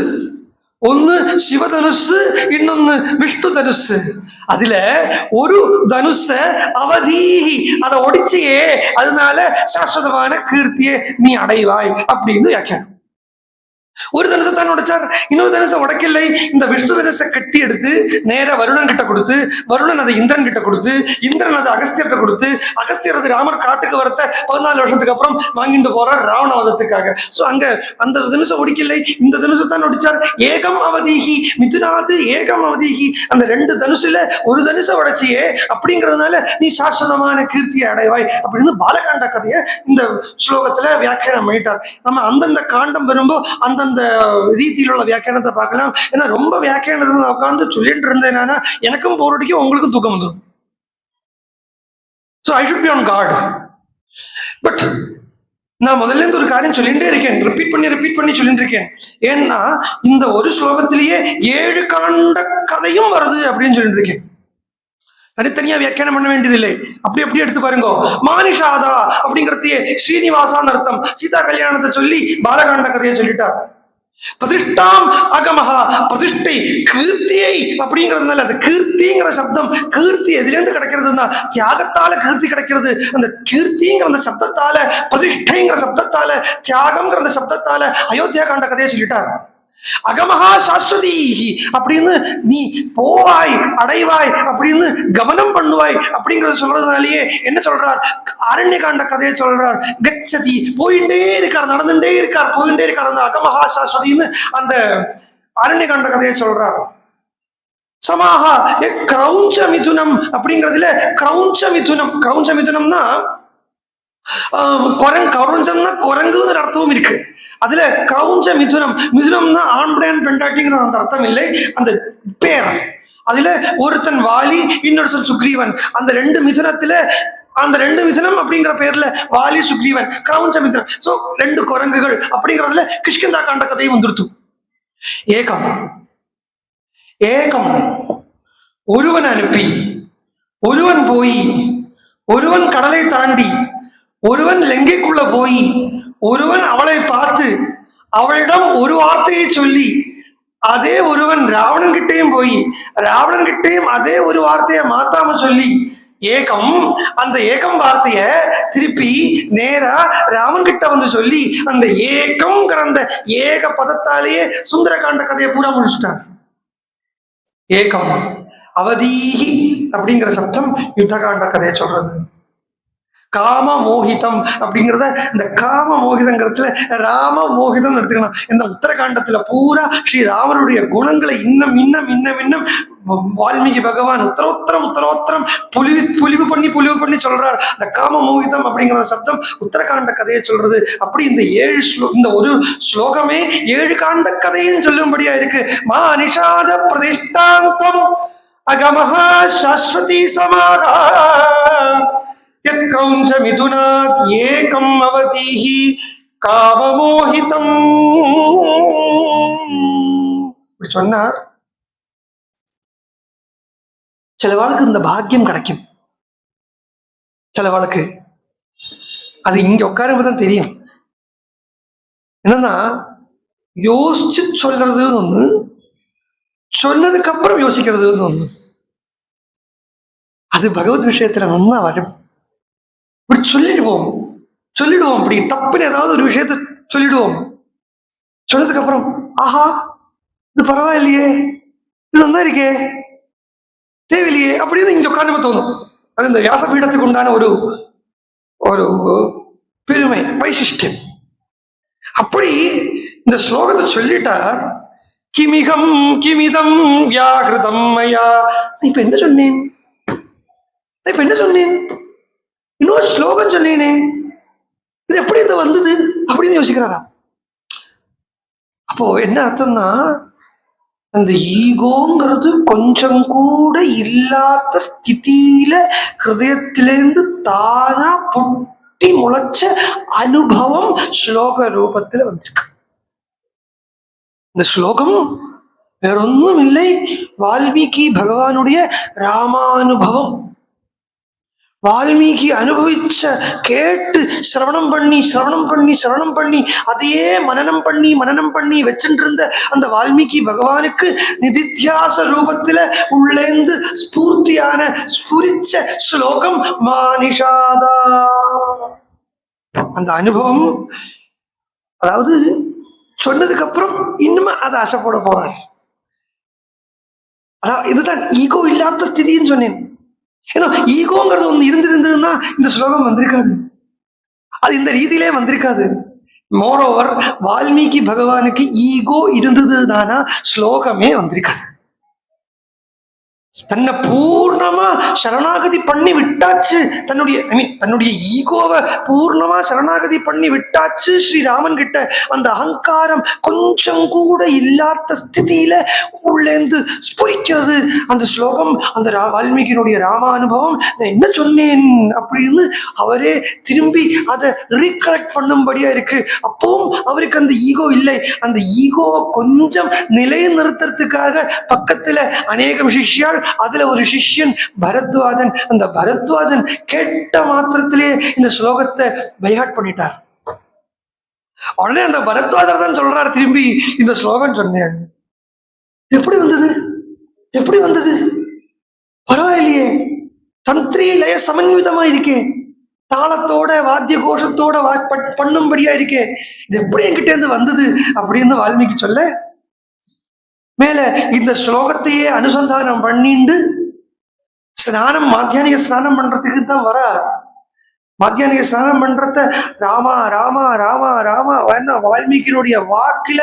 ஒன்னு சிவதனுசு, இன்னொன்னு விஷ்ணு தனுசு. அதுல ஒரு தனுஷ அவதீஹி, அதை ஒடிச்சியே, அதனால சாஸ்வதமான கீர்த்தியை நீ அடைவாய் அப்படின்னு வியாக்கியானம். ஒரு தனுசை தான் உடைச்சார், இன்னொரு தனுசை உடைக்கலை. இந்த விஷ்ணு தனுசை கட்டி எடுத்து நேர வருணன் கிட்ட கொடுத்து, வருணன் அதை இந்திரன் கிட்ட கொடுத்து, இந்திரன் அதை அகஸ்தியர்கிட்ட கொடுத்து, அகஸ்தியர் அது ராமர் காட்டுக்கு வரத்த 14 வருஷத்துக்கு அப்புறம் வாங்கிட்டு போறார் ராவண வதத்துக்காக. சோ அங்க அந்த தனுசை ஒடிக்கலை, இந்த தனுசை தான் ஒடிச்சார். ஏகம் அவதீகி மிதுனாது ஏகம் அவதீகி, அந்த 2 தனுசுல ஒரு தனுசை உடைச்சியே, அப்படிங்கிறதுனால நீ சாஸ்வதமான கீர்த்தியை அடைவாய் அப்படின்னு பாலகாண்ட கதையை இந்த ஸ்லோகத்துல வியாக்கியானம் பண்ணிட்டார். நம்ம அந்தந்த காண்டம் வரும்போ அந்தந்த ரீதியில் உள்ள வியாக்கியானத்தை பார்க்கலாம். ஏன்னா ரொம்ப வியாக்கியானத்தை உட்காந்து சொல்லிட்டு இருந்தேன்னா எனக்கும் போரடிக்கும், உங்களுக்கும் தூக்கம் வந்துடும். So I should be on guard. But நான் முதல்ல இருந்து ஒரு காரியம் சொல்லிட்டே இருக்கேன், ரிப்பீட் பண்ணி சொல்லிட்டு இருக்கேன். ஏன்னா இந்த ஒரு ஸ்லோகத்திலேயே 7 காண்ட கதையும் வருது அப்படின்னு சொல்லிட்டு இருக்கேன். தனித்தனியா வியாக்கியானம் பண்ண வேண்டியதில்லை, அப்படி எடுத்து பாருங்க. மானிஷாதா அப்படிங்கிறதையே ஸ்ரீனிவாசான்னு அர்த்தம். சீதா கல்யாணத்தை சொல்லி பாலகாண்ட கதையை சொல்லிட்டார். பிரதிஷ்டாம் அகமஹா, பிரதிஷ்டை கீர்த்தியை அப்படிங்கிறதுனால அந்த கீர்த்திங்கிற சப்தம், கீர்த்தி எதிலிருந்து கிடைக்கிறதுனா தியாகத்தால கீர்த்தி கிடைக்கிறது. அந்த கீர்த்திங்கிற அந்த சப்தத்தால, பிரதிஷ்டைங்கிற சப்தத்தால, தியாகம்ங்கிற அந்த சப்தத்தால அயோத்தியா காண்ட கதையை சொல்லிட்டார். அகமஹா சாஸ்வதி அப்படின்னு நீ போவாய் அடைவாய் அப்படின்னு கவனம் பண்ணுவாய் அப்படிங்கறத சொல்றதுனாலேயே என்ன சொல்றார், அரண்ய காண்ட கதையை சொல்றார். கச்சதி போயிட்டே இருக்கார், நடந்துட்டே இருக்கார், போயிட்டே இருக்கார். அந்த அகமஹா சாஸ்வதின்னு அந்த அரண்ய காண்ட கதையை சொல்றார். சமாஹா கிரௌஞ்ச மிதுனம் அப்படிங்கிறதுல கிரௌஞ்ச மிதுனம், கிரௌஞ்ச மிதுனம்னா கரஞ்சம்னா குரங்குங்கிற அர்த்தமும் இருக்கு. அதுல கிரௌஞ்ச மிதுனம், மிதுனம்னா ஆண்பிரான் பெண்டாட்டிங்கிற அந்த அர்த்தம் இல்லை, அந்த பேர். அதுல ஒருத்தன் வாலி, இன்னொருத்தன் சுக்ரீவன். அந்த 2 மிதுனத்துல அந்த 2 மிதுனம் அப்படிங்கிற பேர்ல வாலி சுக்ரீவன், கிரௌஞ்ச மிதுனம். சோ 2 குரங்குகள் அப்படிங்கிறதுல கிஷ்கிந்தா காண்ட கதையும் வந்துருத்து. ஏகம் ஏகம் ஒருவன் அனுப்பி, ஒருவன் போய், ஒருவன் கடலை தாண்டி, ஒருவன் லங்கைக்குள்ள போய், ஒருவன் அவளை பார்த்து அவளிடம் ஒரு வார்த்தையை சொல்லி, அதே ஒருவன் ராவணன் கிட்டையும் போய் ராவணன் கிட்டையும் அதே ஒரு வார்த்தையை மாத்தாம சொல்லி, ஏகம் அந்த ஏகம் வார்த்தைய திருப்பி நேரா ராமன் கிட்ட வந்து சொல்லி, அந்த ஏகம்ங்கிற அந்த ஏக பதத்தாலேயே சுந்தரகாண்ட கதையை பூரா முடிச்சுட்டார். ஏகம் அவதீஹி அப்படிங்கிற சப்தம் யுத்தகாண்ட கதையை சொல்றது. காம மோகிதம் அப்படிங்கிறத, இந்த காம மோகிதங்கிறதுல ராம மோகிதம் எடுத்துக்கணும். இந்த உத்தரகாண்டத்துல பூரா ஸ்ரீராமனுடைய குணங்களை இன்னும் இன்னும் இன்னும் இன்னும் வால்மீகி பகவான் உத்தரோத்தரம் புலிவு பண்ணி சொல்றார். இந்த காம மோகிதம் அப்படிங்கிற சப்தம் உத்தரகாண்ட கதையை சொல்றது. அப்படி இந்த 7 இந்த ஒரு ஸ்லோகமே 7 காண்ட கதையும் சொல்லும்படியா இருக்கு. மா நிஷாத பிரதிஷ்டாந்தம் அகமஹா சாஸ்வதி சமாஹா யத்கிரௌஞ்ச மிதுனாத் ஏகம் அவதீஹி காமமோஹிதம். இப்படி சொன்னார். சிலவாளுக்கு இந்த பாக்கியம் கிடைக்கும், சிலவாளுக்கு அது இங்க உட்காரும்போதுதான் தெரியும். என்னன்னா யோசிச்சு சொல்றதுன்னு ஒண்ணு, சொன்னதுக்கு அப்புறம் யோசிக்கிறதுன்னு ஒண்ணு. அது பகவத் விஷயத்துல நல்லா வரும். இப்படி சொல்லிடுவோம், அப்படி தப்புன்னு ஏதாவது ஒரு விஷயத்த சொல்லிடுவோம். சொன்னதுக்கு அப்புறம் ஆஹா இது பரவாயில்லையே, இது நல்லா இருக்கே, தேவையில்லையே அப்படின்னு இங்க உட்கார்ந்து தோணும். அது இந்த வியாசபீடத்துக்கு உண்டான ஒரு ஒரு பெருமை, வைசிஷ்டியம். அப்படி இந்த ஸ்லோகத்தை சொல்லிட்டார். கிமிகம் கிமிதம் வியாகிருதம் மயா. இப்ப என்ன சொன்னேன், இன்னொரு ஸ்லோகம் சொன்னேனே, இது எப்படி இந்த வந்தது அப்படின்னு யோசிக்கிறாராம். அப்போ என்ன அர்த்தம்னா, அந்த ஈகோங்கிறது கொஞ்சம் கூட இல்லாத ஸ்திதியில ஹிருதயத்திலேருந்து தானா பொட்டி முளைச்ச அனுபவம் ஸ்லோக ரூபத்துல வந்திருக்கு. இந்த ஸ்லோகம் வேறொன்னும் இல்லை, வால்மீகி பகவானுடைய ராமானுபவம். வால்மீகி அனுபவிச்ச கேட்டு சிரவணம் பண்ணி அதையே மனனம் பண்ணி வச்சுட்டு இருந்த அந்த வால்மீகி பகவானுக்கு நிதித்தியாச ரூபத்துல உள்ளேந்து ஸ்புரிச்ச ஸ்லோகம் மானிஷாதா. அந்த அனுபவம், அதாவது சொன்னதுக்கு அப்புறம் இன்னுமே அதை ஆசைப்பட போறார். அதான் இதுதான் ஈகோ இல்லாத ஸ்திதின்னு சொன்னேன். ஏன்னா ஈகோங்கிறது ஒண்ணு இருந்திருந்ததுன்னா இந்த ஸ்லோகம் வந்திருக்காது, அது இந்த ரீதியிலே வந்திருக்காது. மோரோவர் வால்மீகி பகவானுக்கு ஈகோ இருந்ததுதானா ஸ்லோகமே வந்திருக்காது. தன்னை பூர்ணமா சரணாகதி பண்ணி விட்டாச்சு, தன்னுடைய ஈகோவை பூர்ணமா சரணாகதி பண்ணி விட்டாச்சு ஸ்ரீராமன் கிட்ட. அந்த அகங்காரம் கொஞ்சம் கூட இல்லாத ஸ்திதியில உள்ளேந்து ஸ்புரிக்கிறது அந்த ஸ்லோகம். அந்த வால்மீகியினுடைய ராமானுபவம் நான் என்ன சொன்னேன் அப்படின்னு அவரே திரும்பி அதை ரீகலெக்ட் பண்ணும்படியா இருக்கு. அப்பவும் அவருக்கு அந்த ஈகோ இல்லை. அந்த ஈகோவை கொஞ்சம் நிலைநிறுத்துறதுக்காக பக்கத்துல அநேகம் சிஷ்யால், அதுல ஒரு சிஷ்யன் பரத்வாஜன். அந்த பரத்வாஜன் கேட்ட மாத்திரத்திலே இந்த ஸ்லோகத்தை பைஹாட் பண்ணிட்டார். உடனே அந்த பரத்வாஜர் தான் சொல்றார் திரும்பி, இந்த ஸ்லோகம் சொன்னேன். எப்படி வந்தது, எப்படி வந்தது? பரவாயில்லையே, தந்திரி லய சமன்விதமா இருக்கே, தாளத்தோட வாத்திய கோஷத்தோட பண்ணும்படியா இருக்கே, இது எப்படி என்கிட்ட இருந்து வந்தது அப்படின்னு வால்மீகி சொல்ல, மேல இந்த ஸ்லோகத்தையே அனுசந்தானம் பண்ணிண்டு ஸ்நானம், மாத்தியானிக ஸ்நானம் பண்றதுக்கு தான் வர. மாத்தியானிக ஸ்நானம் பண்றத ராமா ராமா ராமா ராமா வால்மீகியினுடைய வாக்குல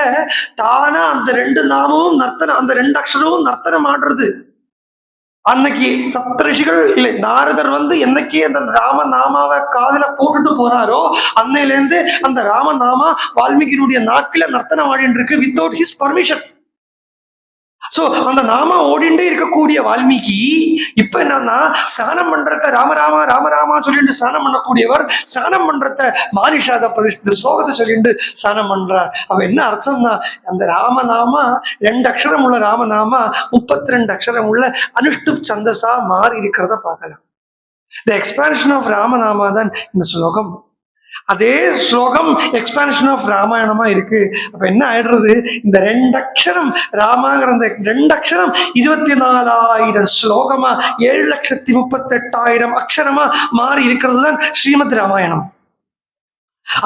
தானா அந்த ரெண்டு நாமமும் நர்த்தனம், அந்த ரெண்டு அக்ஷரமும் நர்த்தனம் ஆடுறது. அன்னைக்கு சப்தரிஷிகள் இல்லை, நாரதர் என்னைக்கு அந்த ராமநாமாவை காதுல போட்டுட்டு போறாரோ அன்னையில இருந்து அந்த ராமநாமா வால்மீகியினுடைய நாக்கில நர்த்தனம் ஆடிட்டு இருக்கு வித்தவுட் ஹிஸ் பர்மிஷன். சோ அந்த நாம ஓடிண்டே இருக்கக்கூடிய வால்மீகி இப்ப என்னன்னா ஸ்நானம் பண்றத ராமராமா ராமராமா சொல்லிட்டு ஸ்நானம் பண்ணக்கூடியவர் ஸ்நானம் பண்றத மானிஷாத ஸ்லோகத்தை சொல்லிட்டு ஸ்நானம் பண்றார். அவ என்ன அர்த்தம்னா, அந்த ராமநாமா 2 அக்ஷரம் உள்ள ராமநாமா 32 அக்ஷரம் உள்ள அனுஷ்டுப் சந்தஸா மாறி இருக்கிறத பார்க்கலாம். த எக்ஸ்பான்ஷன் ஆஃப் ராமநாமா தான் இந்த ஸ்லோகம். அதே ஸ்லோகம் எக்ஸ்பான்ஷன் ஆஃப் ராமாயணமா இருக்கு. அப்ப என்ன ஆயிடுறது, இந்த 2 அக்ஷரம் ராமாங்கிற அந்த 2 அக்ஷரம் 24,000 ஸ்லோகமா 7,38,000 அக்ஷரமா மாறி இருக்கிறது தான் ஸ்ரீமத் ராமாயணம்.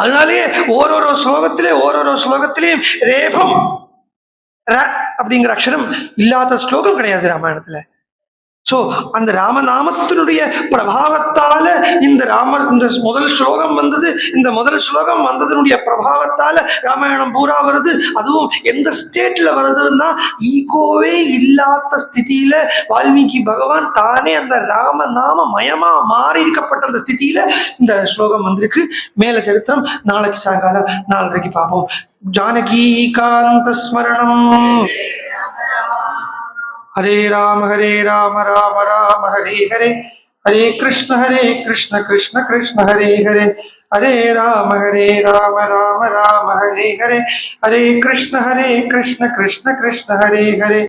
அதனாலேயே ஓரோரோ ஸ்லோகத்திலேயும் ரேபம் அப்படிங்கிற அக்ஷரம் இல்லாத ஸ்லோகம் கிடையாது ராமாயணத்துல. சோ அந்த ராமநாமத்தினுடைய பிரபாவத்தால இந்த முதல் ஸ்லோகம் வந்தது. இந்த முதல் ஸ்லோகம் வந்ததனுடைய பிரபாவத்தால ராமாயணம் பூரா வருது. அதுவும் எந்த ஸ்டேட்ல வருதுன்னா, ஈகோவே இல்லாத ஸ்திதியில வால்மீகி பகவான் தானே அந்த ராமநாம மயமா மாறி இருக்கப்பட்ட அந்த ஸ்திதியில இந்த ஸ்லோகம் வந்திருக்கு. மேல சரித்திரம் நாளைக்கு சாயங்காலம் 4:30 பார்ப்போம். ஜானகி காந்த ஸ்மரணம். ஹரே ராம ராம ராம ஹரே ஹரே, ஹரே கிருஷ்ண கிருஷ்ண கிருஷ்ண ஹரே ஹரே, ஹரே ராம ராம ராம ஹரே ஹரே, ஹரே கிருஷ்ண கிருஷ்ண கிருஷ்ண ஹரே ஹரே.